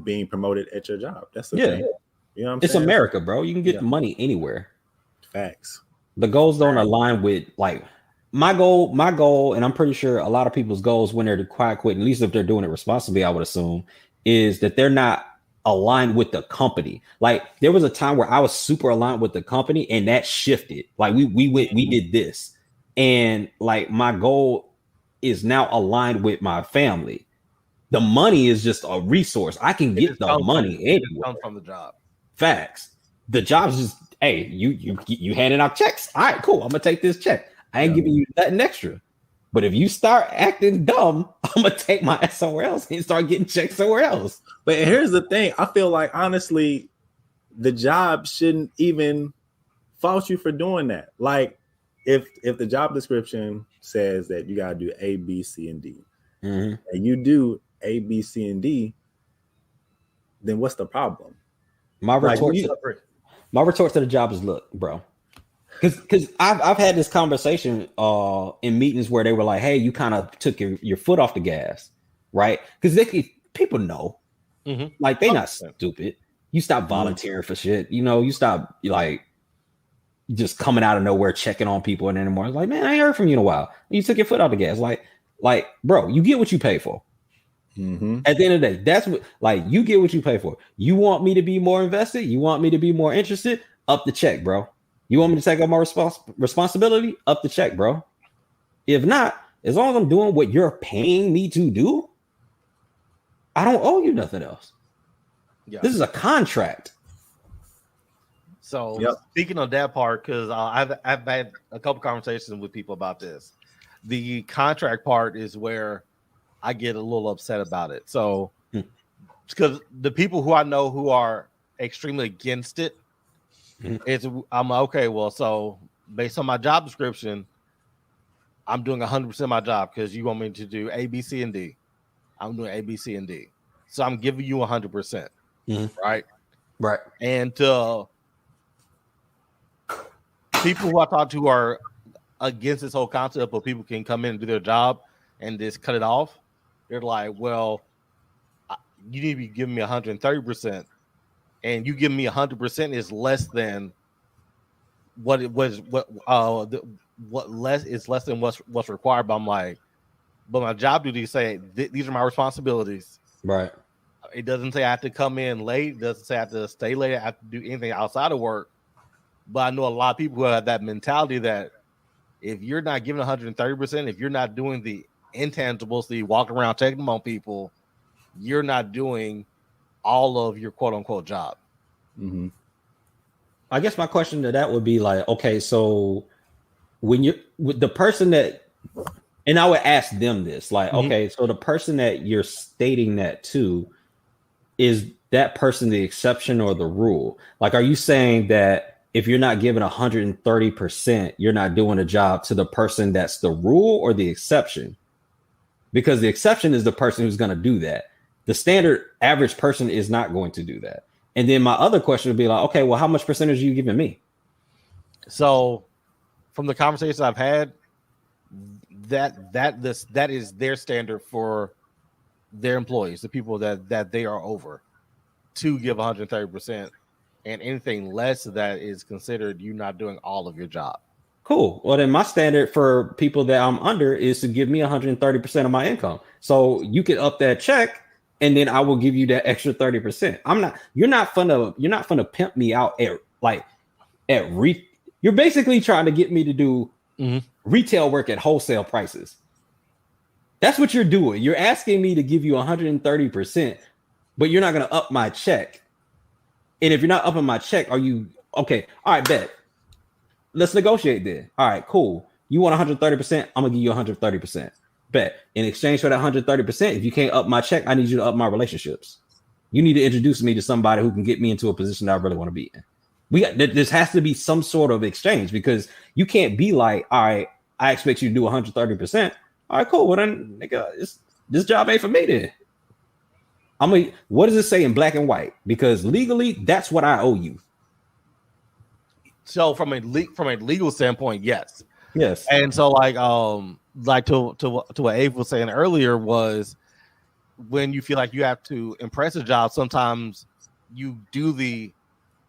being promoted at your job. That's the thing. You know what I'm saying? It's America, bro. You can get money anywhere. Facts. The goals don't align with like my goal, and I'm pretty sure a lot of people's goals when they're quiet quitting, at least if they're doing it responsibly, I would assume, is that they're not aligned with the company. Like there was a time where I was super aligned with the company and that shifted. Like we did this. And like my goal is now aligned with my family. The money is just a resource. I can get the money anywhere. Comes from the job. Facts. The job's just, hey, you handing out checks. All right, cool. I'm gonna take this check. I ain't giving you nothing extra. But if you start acting dumb, I'm gonna take my ass somewhere else and start getting checks somewhere else. But here's the thing. I feel like honestly, the job shouldn't even fault you for doing that. Like if the job description says that you gotta do A, B, C, and D, and you do A, B, C, and D, then what's the problem? My retort to the job is, look, bro. Because I've had this conversation in meetings where they were like, hey, you kind of took your foot off the gas, right? Because people know. Like they're not stupid. You stop volunteering for shit. You know, you stop like just coming out of nowhere checking on people and anymore. It's like, man, I ain't heard from you in a while. You took your foot off the gas. Like, bro, you get what you pay for. At the end of the day, that's what, like, you get what you pay for. You want me to be more invested? You want me to be more interested? Up the check, bro. You want me to take up my responsibility? Up the check, bro. If not, as long as I'm doing what you're paying me to do, I don't owe you nothing else. Yeah. This is a contract. So speaking of that part, because I've had a couple conversations with people about this. The contract part is where I get a little upset about it. So because the people who I know who are extremely against it, I'm like, okay, well, so based on my job description, I'm doing 100% of my job because you want me to do A, B, C, and D. I'm doing A, B, C, and D. So I'm giving you 100%. Right. And people who I talk to are against this whole concept of people can come in and do their job and just cut it off. They're like, well, you need to be giving me 130%, and you give me 100% is less than what it was. What less is less than what's required. But I'm like, but my job duties say these are my responsibilities. Right. It doesn't say I have to come in late. It doesn't say I have to stay late. I have to do anything outside of work. But I know a lot of people who have that mentality that if you're not giving 130%, if you're not doing the intangibles, the walk around taking them on people, you're not doing all of your quote unquote job. I guess my question to that would be like, okay, so when you're with the person that, and I would ask them this, like, okay, so the person that you're stating that to, is that person the exception or the rule? Like, are you saying that if you're not giving 130%, you're not doing a job to the person that's the rule or the exception? Because the exception is the person who's going to do that. The standard average person is not going to do that. And then my other question would be like, okay, well, how much percentage are you giving me? So from the conversations I've had, that is their standard for their employees, the people that they are over, to give 130%. And anything less of that is considered you not doing all of your job. Cool. Well, then my standard for people that I'm under is to give me 130% of my income. So you can up that check, and then I will give you that extra 30%. You're not gonna pimp me out you're basically trying to get me to do retail work at wholesale prices. That's what you're doing. You're asking me to give you 130%, but you're not gonna up my check. And if you're not upping my check, are you okay? All right, bet. Let's negotiate then. All right, cool. You want 130%? I'm gonna give you 130%. Bet. In exchange for that 130%, if you can't up my check, I need you to up my relationships. You need to introduce me to somebody who can get me into a position that I really want to be in. This has to be some sort of exchange, because you can't be like, all right, I expect you to do 130%. All right, cool. Well then, nigga, this job ain't for me then. I mean, what does it say in black and white? Because legally, that's what I owe you. So from a legal standpoint, yes. Yes. And so like to what Abe was saying earlier was when you feel like you have to impress a job, sometimes you do the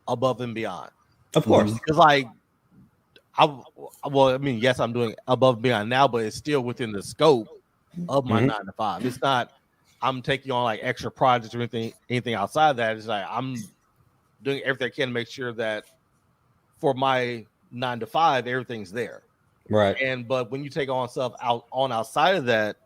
above and beyond. Of course. Because like yes, I'm doing above and beyond now, but it's still within the scope of my 9 to 5. It's not I'm taking on like extra projects or anything outside of that. It's like I'm doing everything I can to make sure that for my 9 to 5, everything's there. Right. But when you take on stuff outside of that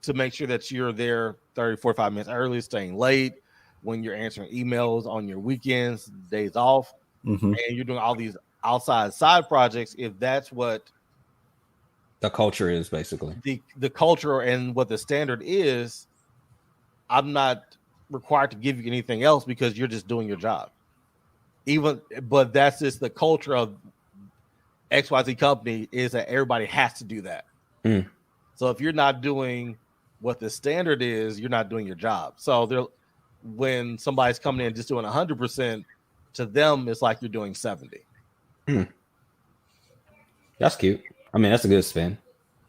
to make sure that you're there 30, 45 minutes early, staying late, when you're answering emails on your weekends, days off, and you're doing all these outside side projects, if that's what the culture is basically the culture and what the standard is, I'm not required to give you anything else because you're just doing your job. But that's just the culture of XYZ company is that everybody has to do that. So if you're not doing what the standard is, you're not doing your job. So when somebody's coming in just doing 100%, to them it's like you're doing 70. That's cute. I mean, that's a good spin.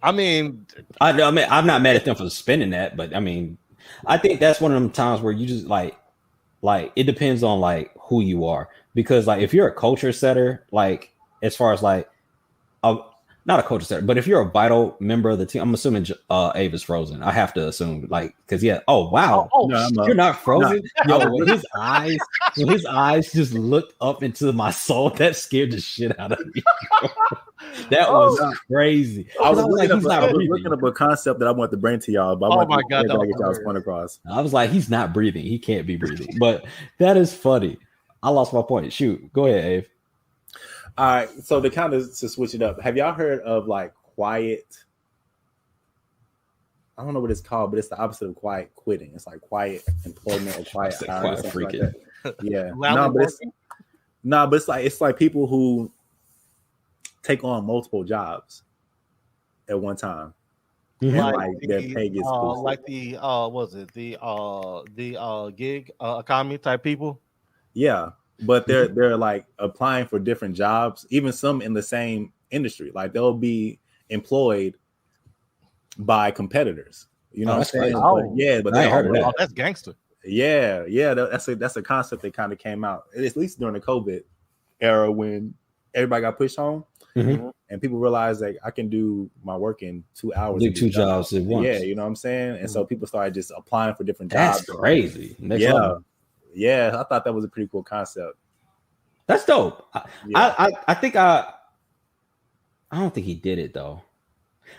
I mean, I'm not mad at them for spending that, but I mean, I think that's one of them times where you just like it depends on like who you are, because like if you're a culture setter, like as far as like not a culture setter, but if you're a vital member of the team, I'm assuming Abe is frozen. I have to assume, like, because oh wow, no, you're not frozen. No. Yo, when his eyes just looked up into my soul, that scared the shit out of me. That was crazy. I was looking up a concept that I want to bring to y'all, but I want to get y'all's point across. I was like, he's not breathing. He can't be breathing. But that is funny. I lost my point. Shoot, go ahead, Abe. All right, so to switch it up, have y'all heard of like quiet? I don't know what it's called, but it's the opposite of quiet quitting. It's like quiet employment or quiet hiring, quiet freaking. Like yeah, but it's like people who take on multiple jobs at one time. Like their pay gets boosted. Like the gig economy type people. Yeah. But they're like applying for different jobs, even some in the same industry. Like they'll be employed by competitors. You know what I'm saying? But I heard of that. That's gangster. Yeah. That's a concept that kind of came out, at least during the COVID era when everybody got pushed home, and people realized like I can do my work in 2 hours. Do two jobs at once. Yeah, you know what I'm saying? And so people started just applying for different jobs. That's crazy. Yeah, I thought that was a pretty cool concept. That's dope. I think I don't think he did it though.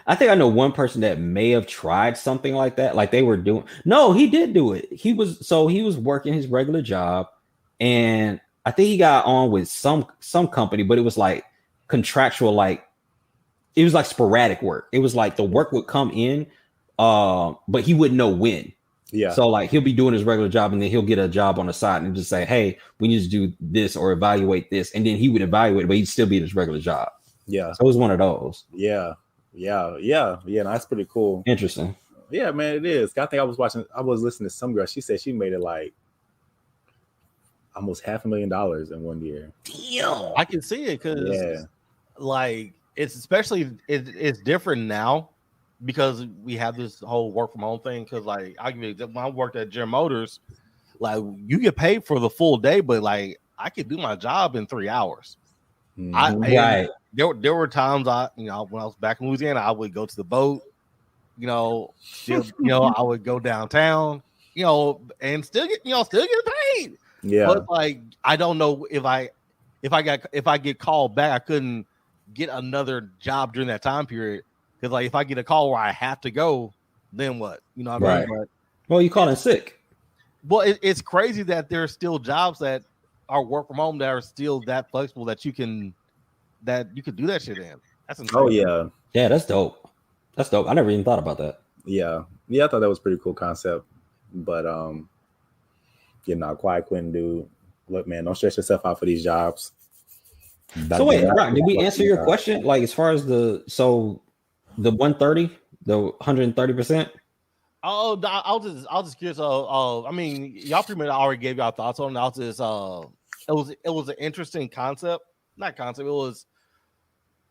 I think I know one person that may have tried something like that. Like they were doing. No, he did do it. He was working his regular job, and I think he got on with some company, but it was like contractual. Like it was like sporadic work. It was like the work would come in, but he wouldn't know when. Yeah. So like he'll be doing his regular job and then he'll get a job on the side and just say, hey, we need to do this or evaluate this. And then he would evaluate it, but he'd still be at his regular job. Yeah. So it was one of those. Yeah. That's pretty cool. Interesting. Yeah, man, it is. I think I was listening to some girl. She said she made it like almost $500,000 in 1 year. Damn. I can see it because like it's different now. Because we have this whole work from home thing. Because like when I worked at General Motors, like you get paid for the full day, but like I could do my job in 3 hours. There were times when I was back in Louisiana, I would go to the boat, I would go downtown, and still get paid. Yeah. But like I don't know if I get called back, I couldn't get another job during that time period. Because like if I get a call where I have to go, then what? You know what I mean? But, well, you call in sick. Well, it's crazy that there are still jobs that are work from home that are still that flexible that you can do that shit in. That's insane. Oh yeah, that's dope. That's dope. I never even thought about that. Yeah, I thought that was a pretty cool concept. But quiet quitting, dude. Look, man, don't stress yourself out for these jobs. So wait, Rock, did we answer your question? Like as far as the 130, the 130%? Oh, I was just curious. I mean, y'all pretty much already gave y'all thoughts on it. I was just it was an interesting concept. Not concept. It was.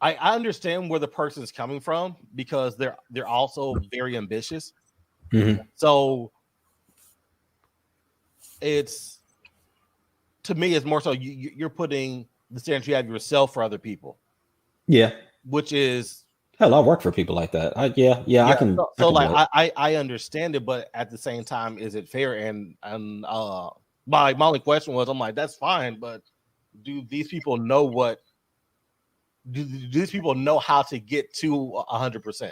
I understand where the person's coming from because they're also very ambitious. Mm-hmm. So it's, to me, it's more so you're putting the standard you have yourself for other people. Yeah, which is, hell, I work for people like that. I can. So I understand it, but at the same time, is it fair? And my only question was, I'm like, that's fine, but do these people know what? Do these people know how to get to 100%?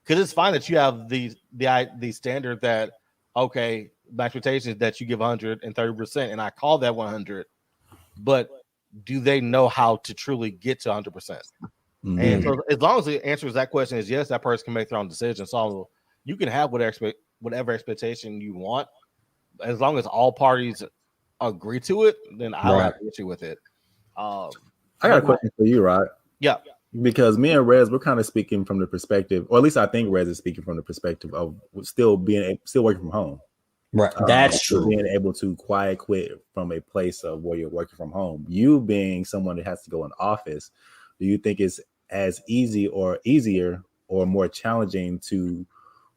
Because it's fine that you have the standard that, okay, my expectation is that you give 130%, and I call that 100. But do they know how to truly get to 100%? Mm-hmm. And so, as long as the answer to that question is yes, that person can make their own decision. So you can have whatever expectation you want, as long as all parties agree to it. Then I don't have an issue with it. I got a question for you, Rod. Yeah. Because me and Rez, we're kind of speaking from the perspective, or at least I think Rez is speaking from the perspective of still working from home. Right. That's true. Being able to quiet quit from a place of where you're working from home. You being someone that has to go in office, do you think it's as easy or easier or more challenging to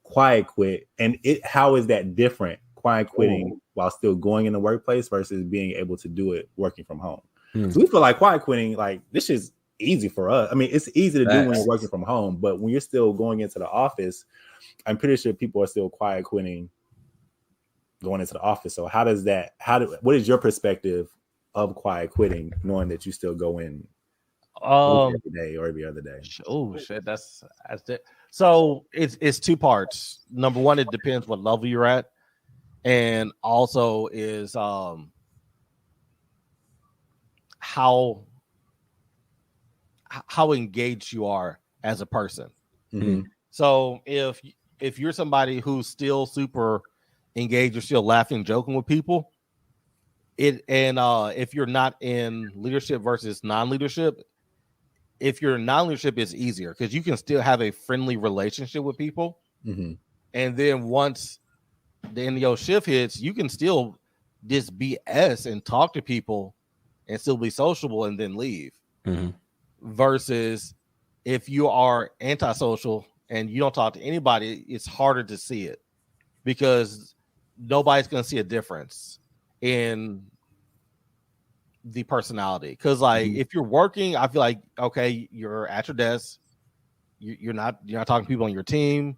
quiet quit? And how is that different, quiet quitting while still going in the workplace versus being able to do it working from home? So we feel like quiet quitting, like this is easy for us. I mean, it's easy to do when you're working from home, but when you're still going into the office, I'm pretty sure people are still quiet quitting going into the office. So what is your perspective of quiet quitting, knowing that you still go in every day or every other day? Oh shit, that's it. So it's two parts. Number one, it depends what level you're at, and also is how engaged you are as a person. Mm-hmm. So if you're somebody who's still super engaged, you're still laughing, joking with people, if you're not in leadership versus non-leadership, if you're non-leadership, it's easier because you can still have a friendly relationship with people. Mm-hmm. And then once the end of your shift hits, you can still just BS and talk to people and still be sociable and then leave. Mm-hmm. Versus if you are antisocial and you don't talk to anybody, it's harder to see it because nobody's going to see a difference in the personality. Because if you're working, I feel like, okay, you're at your desk, you're not talking to people on your team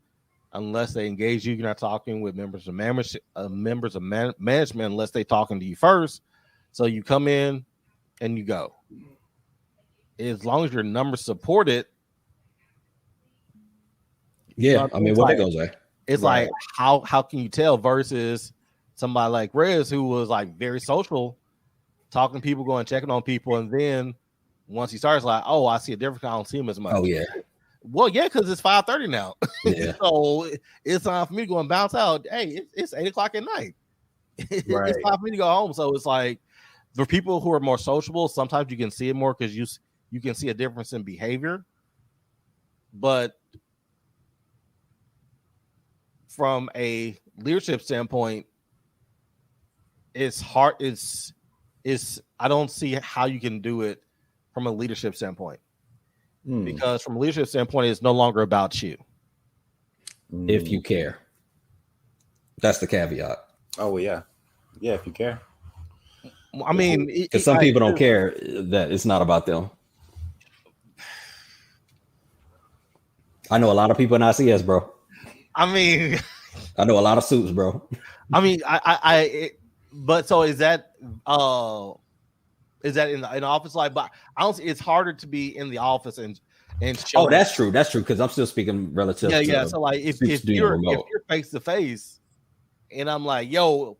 unless they engage you. You're not talking with members of management unless they're talking to you first. So you come in and you go. As long as your numbers support it. Yeah, I mean, what it goes like. It's like how can you tell versus somebody like Rez who was like very social, talking to people, going checking on people, and then once he starts like, oh, I see a difference. I don't see him as much. Oh yeah. Well, yeah, because it's 5:30 now. Yeah. So it's time for me to go and bounce out. Hey, it's 8:00 at night. It's time for me to go home. So it's like for people who are more sociable, sometimes you can see it more because you can see a difference in behavior. But from a leadership standpoint, it's hard. It's I don't see how you can do it from a leadership standpoint. Because from a leadership standpoint, it's no longer about you. If you care. That's the caveat. Oh, yeah. Yeah, if you care. I mean, because some people don't care that it's not about them. I know a lot of people in ICS, bro. I mean, I know a lot of suits, bro. I mean, but so is that in the office life? But I don't. It's harder to be in the office and show. Oh, that's true. That's true. Because I'm still speaking relative. Yeah. So like, if you're face to face, and I'm like, yo,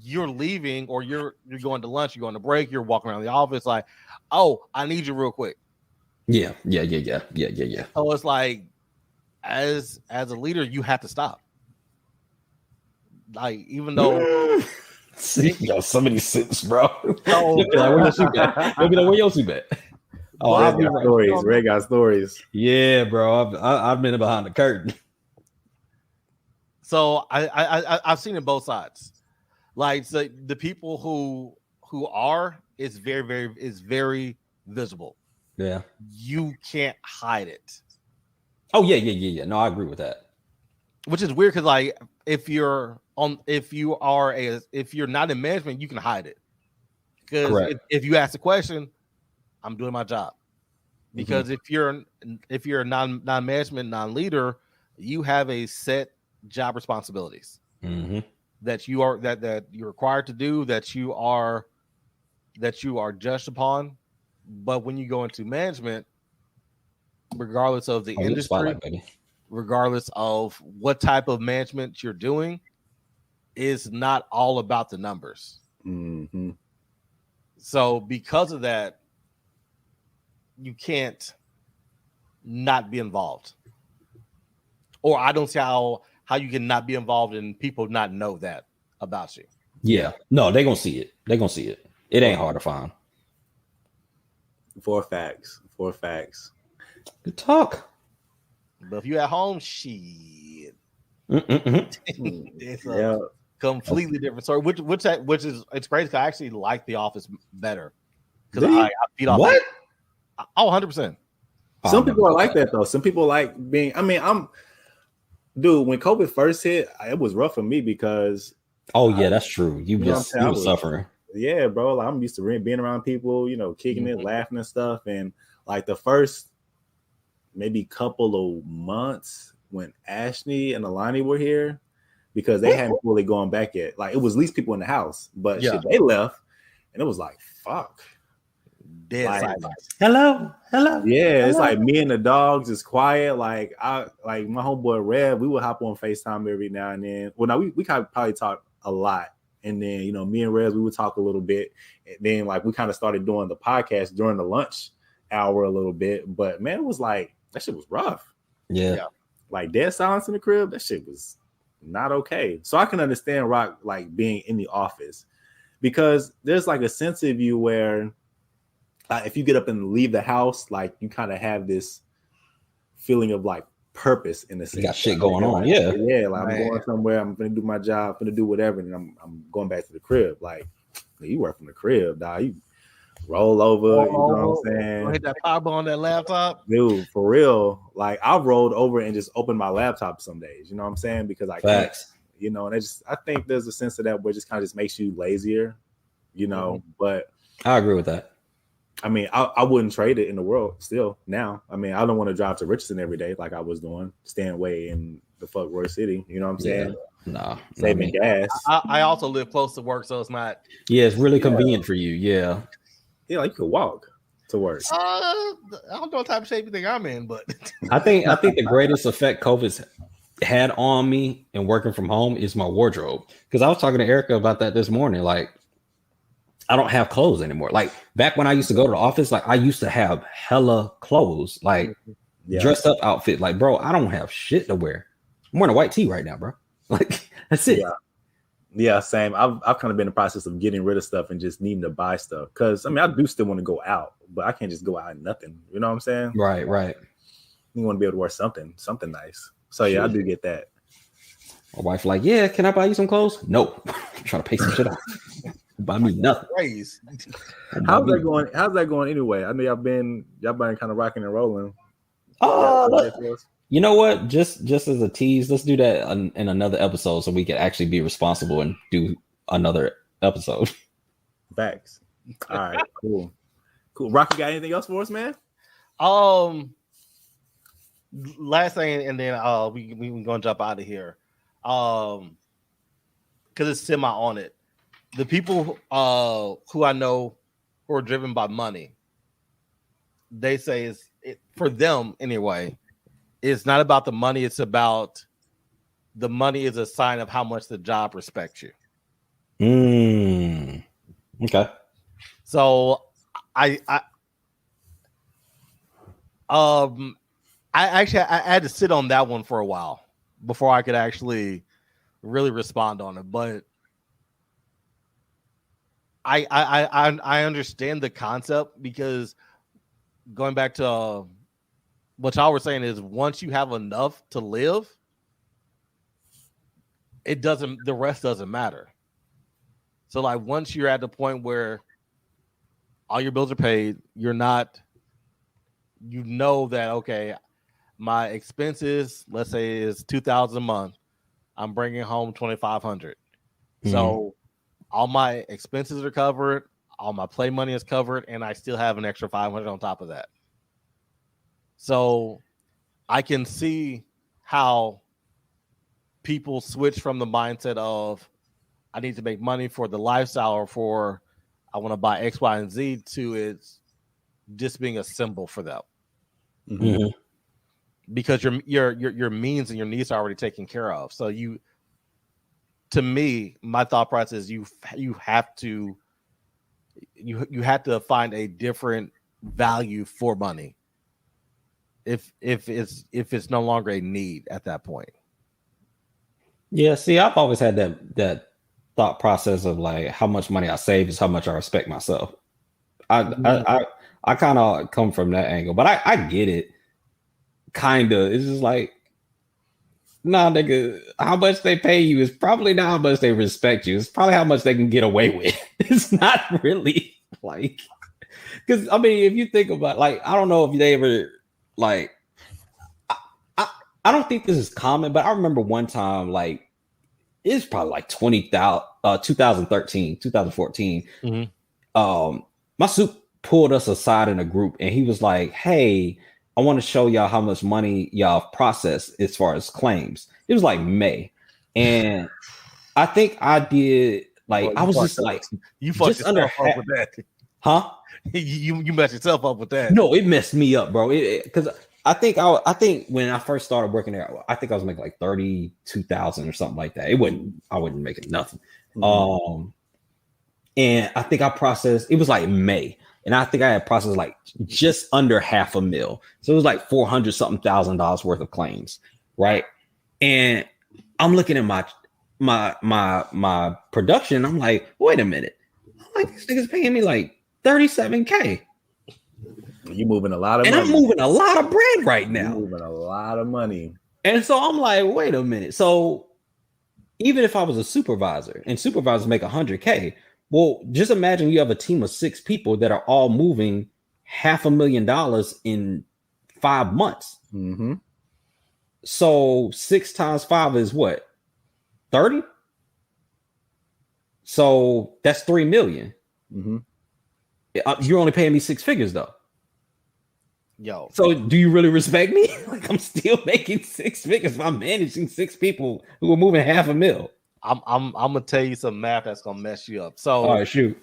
you're leaving or you're going to lunch, you're going to break, you're walking around the office, like, oh, I need you real quick. Yeah. So it's like, as a leader, you have to stop. Like, even though. See, yo, some of these suits, bro. Where your suit at? Where your suit at? Oh, Red got stories. Red got stories. Yeah, bro. I've been behind the curtain. So I've seen it both sides. Like, so the people who are, it's very visible. Yeah. You can't hide it. Oh yeah. No, I agree with that. Which is weird because, like, if you're not in management, you can hide it. Because if you ask the question, I'm doing my job. Because if you're a non-management, non-leader, you have a set job responsibilities that you're required to do, that you are judged upon. But when you go into management, regardless of the industry, regardless of what type of management you're doing, is not all about the numbers. So because of that, you can't not be involved. Or I don't see how you can not be involved and people not know that about you. Yeah. No, they're gonna see it. It ain't hard to find. Four facts. Good talk. But if you're at home, shit. It's a completely different story. Which is, it's great because I actually like The Office better. Because I beat off what? 100%. Some people are like that though. Some people like being. I mean, dude. When COVID first hit, it was rough for me because. Oh yeah, that's true. You were suffering. Yeah, bro. Like, I'm used to being around people, kicking it, laughing and stuff. And like the first maybe couple of months when Ashley and Alani were here, because they hadn't fully gone back yet. Like, it was at least people in the house, but shit, they left, and it was like, fuck. Dead Hello. Yeah, it's like me and the dogs is quiet. Like my homeboy Red, we would hop on FaceTime every now and then. Well, now we kind of probably talk a lot. And then, me and Rez, we would talk a little bit. And then, like, we kind of started doing the podcast during the lunch hour a little bit. But, man, it was like, that shit was rough. Yeah. Like, dead silence in the crib, that shit was not okay. So I can understand Rock, like, being in the office. Because there's, like, a sense of you where if you get up and leave the house, like, you kind of have this feeling of, like, purpose in the sense. You got shit going on, like, like, I'm going somewhere, I'm gonna do my job, I'm gonna do whatever, and I'm going back to the crib. Like, you work from the crib, dog. You roll over, you know what I'm saying? Hit that power on that laptop, dude. For real, like, I rolled over and just opened my laptop some days. You know what I'm saying? Because I can't, and I think there's a sense of that where it just kind of just makes you lazier, But I agree with that. I mean, I wouldn't trade it in the world still now. I mean, I don't want to drive to Richardson every day like I was doing, staying away in the fuck Roy City. You know what I'm saying? No, saving gas. I also live close to work, so it's not. Yeah, it's really convenient for you. Yeah. Yeah, like you could walk to work. I don't know what type of shape you think I'm in, but I think the greatest effect COVID's had on me and working from home is my wardrobe. Because I was talking to Erica about that this morning. Like, I don't have clothes anymore. Like, back when I used to go to the office, like, I used to have hella clothes, like dressed up outfit. Like, bro, I don't have shit to wear. I'm wearing a white tee right now, bro. Like, that's it. Yeah, same. I've kind of been in the process of getting rid of stuff and just needing to buy stuff. Because, I mean, I do still want to go out, but I can't just go out and nothing. You know what I'm saying? Right. You want to be able to wear something nice. So, yeah, I do get that. My wife like, yeah, can I buy you some clothes? No. I'm trying to pay some shit off. Buy me nothing. How's that going anyway? I know y'all been kind of rocking and rolling. You know what? Just as a tease, let's do that in another episode so we can actually be responsible and do another episode. Facts. All right, cool. Rocky, got anything else for us, man? Last thing, and then we gonna jump out of here. Because it's semi on it. The people who I know who are driven by money, they say for them anyway, it's not about the money. It's about the money is a sign of how much the job respects you. Okay. So I had to sit on that one for a while before I could actually really respond on it, but I understand the concept because going back to what y'all were saying is once you have enough to live, the rest doesn't matter. So like once you're at the point where all your bills are paid, you know that, okay, my expenses, let's say is $2,000 a month. I'm bringing home $2,500. So all my expenses are covered. All my play money is covered. And I still have an extra $500 on top of that. So I can see how people switch from the mindset of I need to make money for the lifestyle or for I want to buy X, Y, and Z to it's just being a symbol for them. Mm-hmm. Because your means and your needs are already taken care of. So to me, my thought process is you have to find a different value for money. If it's no longer a need at that point. Yeah, see, I've always had that thought process of like how much money I save is how much I respect myself. I kind of come from that angle, but I get it. Kinda, it's just like, nah, nigga, how much they pay you is probably not how much they respect you. It's probably how much they can get away with. It's not really like, because I mean, if you think about like, I don't know if they ever like, I don't think this is common, but I remember one time like it's probably like 2013, 2014. My soup pulled us aside in a group and he was like, hey, I want to show y'all how much money y'all processed as far as claims. It was like May. And I think I did like, I was just like, you fucked just under yourself up with that. Huh? You messed yourself up with that. No, it messed me up, bro. Because I think when I first started working there, I think I was making like 32,000 or something like that. I wasn't making nothing. And I think I processed, it was like May. And I think I had processed like just under $500,000. So it was like $400,000 worth of claims. Right. And I'm looking at my production. I'm like, wait a minute. I'm like, this nigga's paying me like $37K. You're moving a lot of money. And I'm moving a lot of bread right now. You're moving a lot of money. And so I'm like, wait a minute. So even if I was a supervisor and supervisors make $100K, well, just imagine you have a team of 6 people that are all moving $500,000 in 5 months. Mm-hmm. So 6 times 5 is what? 30? So that's 3 million. Mm-hmm. You're only paying me 6 figures though. Yo. So do you really respect me? Like I'm still making 6 figures. I'm managing 6 people who are moving $500,000. I'm gonna tell you some math that's gonna mess you up. So all right, shoot.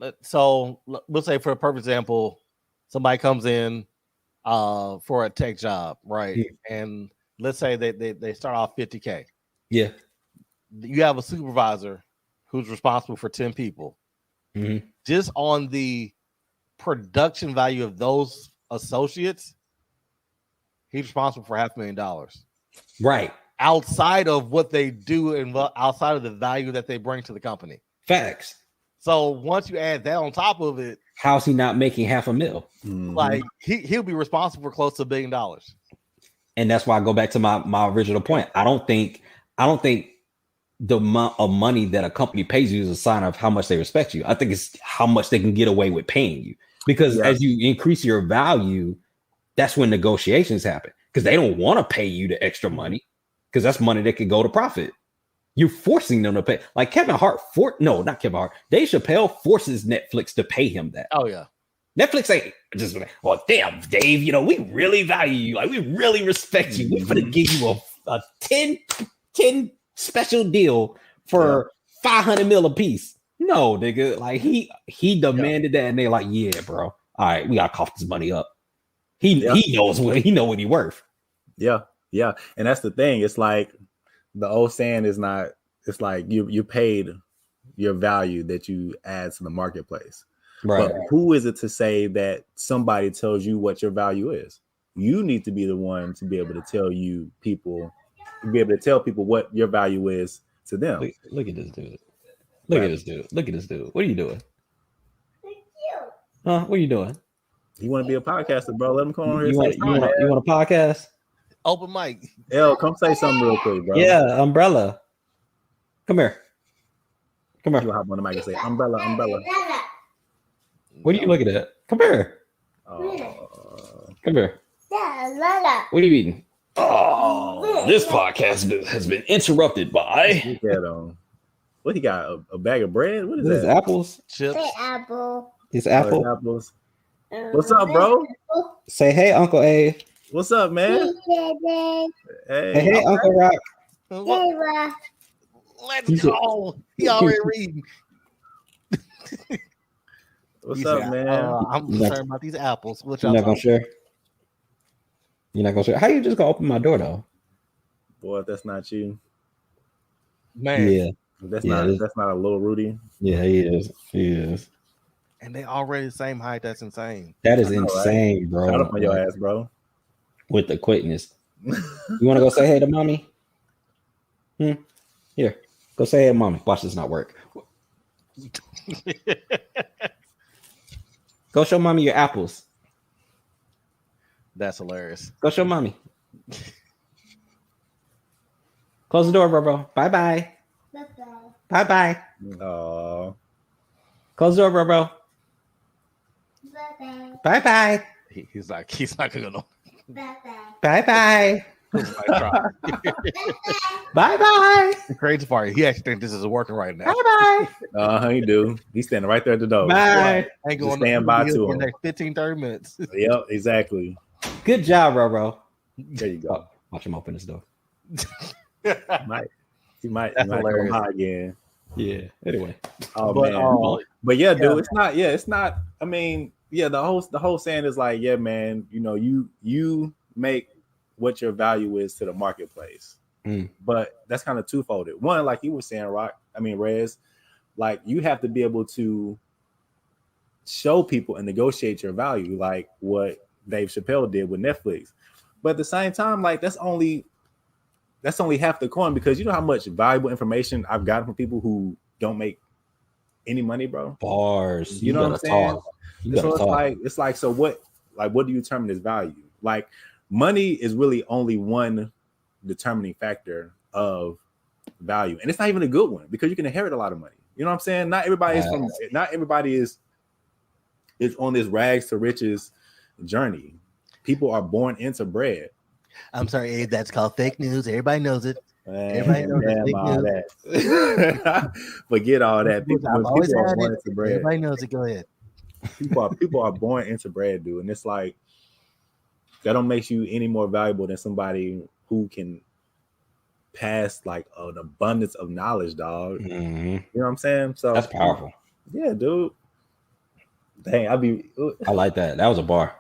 Let's say for a perfect example, somebody comes in for a tech job, right? Yeah. And let's say they start off $50K. Yeah. You have a supervisor who's responsible for 10 people. Mm-hmm. Just on the production value of those associates, he's responsible for $500,000. Right. Outside of what they do and outside of the value that they bring to the company. Facts. So once you add that on top of it, how's he not making $500,000? Mm-hmm. Like he'll be responsible for close to $1 billion. And that's why I go back to my original point. I don't think the amount of money that a company pays you is a sign of how much they respect you. I think it's how much they can get away with paying you. Because as you increase your value, that's when negotiations happen. Because they don't want to pay you the extra money. Because that's money that could go to profit. You're forcing them to pay. Like Kevin Hart, not Kevin Hart. Dave Chappelle forces Netflix to pay him that. Oh, yeah. Netflix ain't just, well, damn, Dave, we really value you. Like, we really respect you. We're going to give you a 10 special deal for $500 million a piece. No, nigga. Like, he demanded that, and they're like, yeah, bro. All right, we got to cough this money up. He knows what he's worth. Yeah. Yeah. And that's the thing. It's like the old saying is not, it's like you paid your value that you add to the marketplace. Right. But who is it to say that somebody tells you what your value is? You need to be the one to be able to tell people what your value is to them. Look at this dude. Look at this dude. What are you doing? Huh? What are you doing? You want to be a podcaster, bro? Let him come on here. You want a podcast? Open mic. L, come say something real quick, bro. Yeah, Umbrella. Come here. You hop on the mic and say, umbrella. What are you looking at? Come here. Come here. What are you eating? Oh, this podcast has been interrupted by. What he got? A bag of bread? What is This that? apples. Chips. It's apple. Apples. What's up, bro? Say hey, Uncle A. What's up, man? Hey, Uncle Rock. Let's go. He already reading. What's up, man? I'm concerned about these apples. What y'all You're not gonna share? You're not gonna share? How you just gonna open my door though? Boy, that's not you. Man. Yeah. That's not a little Rudy. Yeah, he is. And they already the same height. That's insane. That is insane, bro. Shout up on your ass, bro. With the quickness. You want to go say hey to mommy? Here, go say hey to mommy. Watch this not work. Go show mommy your apples. That's hilarious. Go show mommy. Close the door, bro. Bye-bye. Bye-bye. Close the door, bro. Bye-bye. He's not gonna. Bye-bye. Bye-bye. The crazy part, he actually thinks this is working right now. Bye-bye. He do. He's standing right there at the door. Bye. Ain't going stand by to in him. the next 15-30 minutes. Yep, exactly. Good job, bro. There you go. Watch him open this door. He might That's come hilarious. high again. Yeah. Anyway. But yeah, dude, it's not. I mean, yeah, the whole saying is like, yeah, man, you know, you make what your value is to the marketplace. But that's kind of twofold. One, like you were saying, Rez, like you have to be able to show people and negotiate your value, like what Dave Chappelle did with Netflix. But at the same time, like that's only half the coin, because you know how much valuable information I've gotten from people who don't make any money, bro. Bars. You know what I'm saying? So it's like, so what do you determine as value? Like money is really only one determining factor of value. And it's not even a good one, because you can inherit a lot of money. You know what I'm saying? Not everybody is on this rags to riches journey. People are born into bread. I'm sorry, Abe, that's called fake news. Everybody knows it. Everybody knows all that. Forget all that. People are born into bread. Everybody knows it. Go ahead. People are born into bread, dude. And it's like, that don't make you any more valuable than somebody who can pass like an abundance of knowledge, dog. Mm-hmm. You know what I'm saying? So that's powerful. Yeah, dude. Dang, I like that. That was a bar.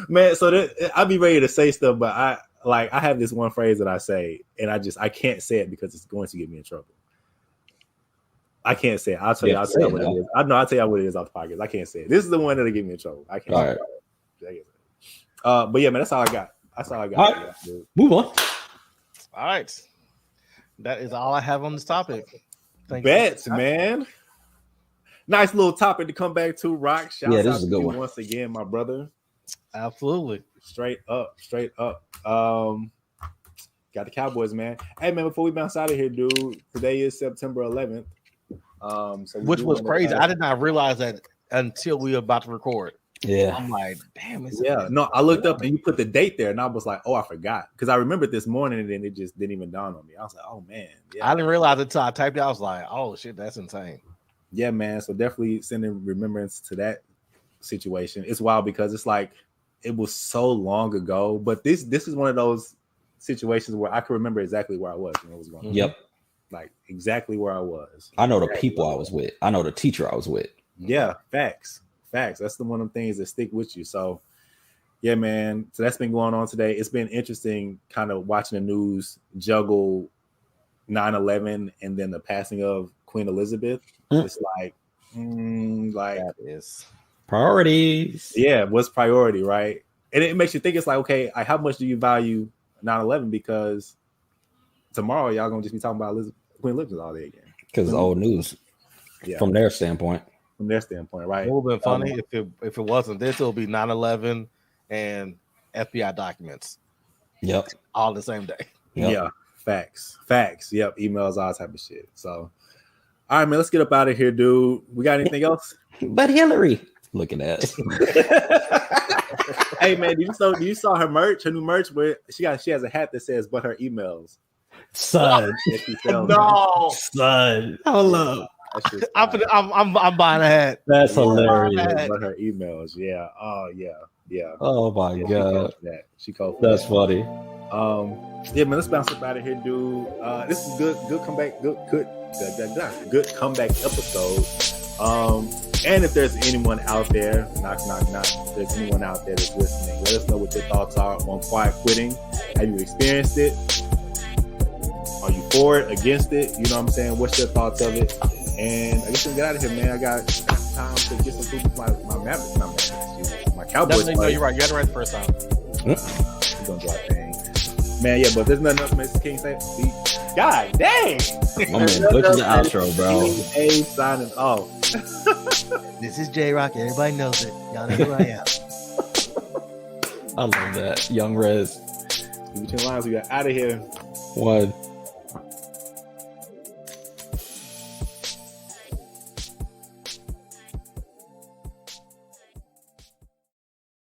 Man, so I'd be ready to say stuff, but I have this one phrase that I say, and I can't say it because it's going to get me in trouble. I can't say it. I'll tell you what it is. I'll tell you what it is off the podcast. I can't say it. This is the one that'll get me in trouble. I can't. All right. But yeah, man, that's all I got. All right. Move on. All right. That is all I have on this topic. Bets, man. Nice little topic to come back to, Rock. Shout out this is a good to you one. once again, my brother. Absolutely. Straight up. Got the Cowboys, man. Hey, man, before we bounce out of here, dude, today is September 11th. Which was crazy. I did not realize that until we were about to record. Yeah. I'm like, damn. No, I looked up and you put the date there, and I was like, oh, I forgot. Because I remembered this morning, and then it just didn't even dawn on me. I was like, oh, man. Yeah. I didn't realize it until I typed it. I was like, oh, shit, that's insane. Yeah, man. So definitely sending remembrance to that situation. It's wild because it's like, it was so long ago, but this is one of those situations where I can remember exactly where I was when it was going on. Yep. Like exactly where I was. I know the people I was with. I know the teacher I was with. Yeah, facts. That's the one of them things that stick with you. So yeah, man. So that's been going on today. It's been interesting kind of watching the news juggle 9/11 and then the passing of Queen Elizabeth. It's like that is priorities. Yeah, what's priority, right? And it makes you think, it's like, okay, how much do you value 9/11? Because tomorrow y'all gonna just be talking about Queen Elizabeth all day again. Because it's old news from their standpoint. from their standpoint, right? It would have been funny if it wasn't this. It would be 9/11 and FBI documents. Yep. All the same day. Yep. Yeah, facts. Yep, emails, all type of shit. So, all right, man, let's get up out of here, dude. We got anything else? But Hillary, looking at. Hey, man, you saw her merch? Her new merch where she has a hat that says "But her emails." Son, No, son, hold up. I'm buying a hat. That's hilarious. But her emails, yeah. Oh yeah. Oh my god, she called. That's funny. Yeah, man, let's bounce up out of here, dude. This is good comeback, good comeback episode. And if there's anyone out there, knock, if there's anyone out there that's listening, let us know what your thoughts are on quiet quitting. Have you experienced it? Are you for it, against it? You know what I'm saying? What's your thoughts of it? And I guess we get out of here, man. I got time to get some food with my Cowboys. No, you're right. You had it right the first time. We're gonna do our thing. Man, yeah, but if there's nothing else, Mr. King say. God dang! My man, butcher the outro, bro. A signing off. This is J-Rock. Everybody knows it. Y'all know who I am. I love that. Young Rez. Between lines, we got out of here. One.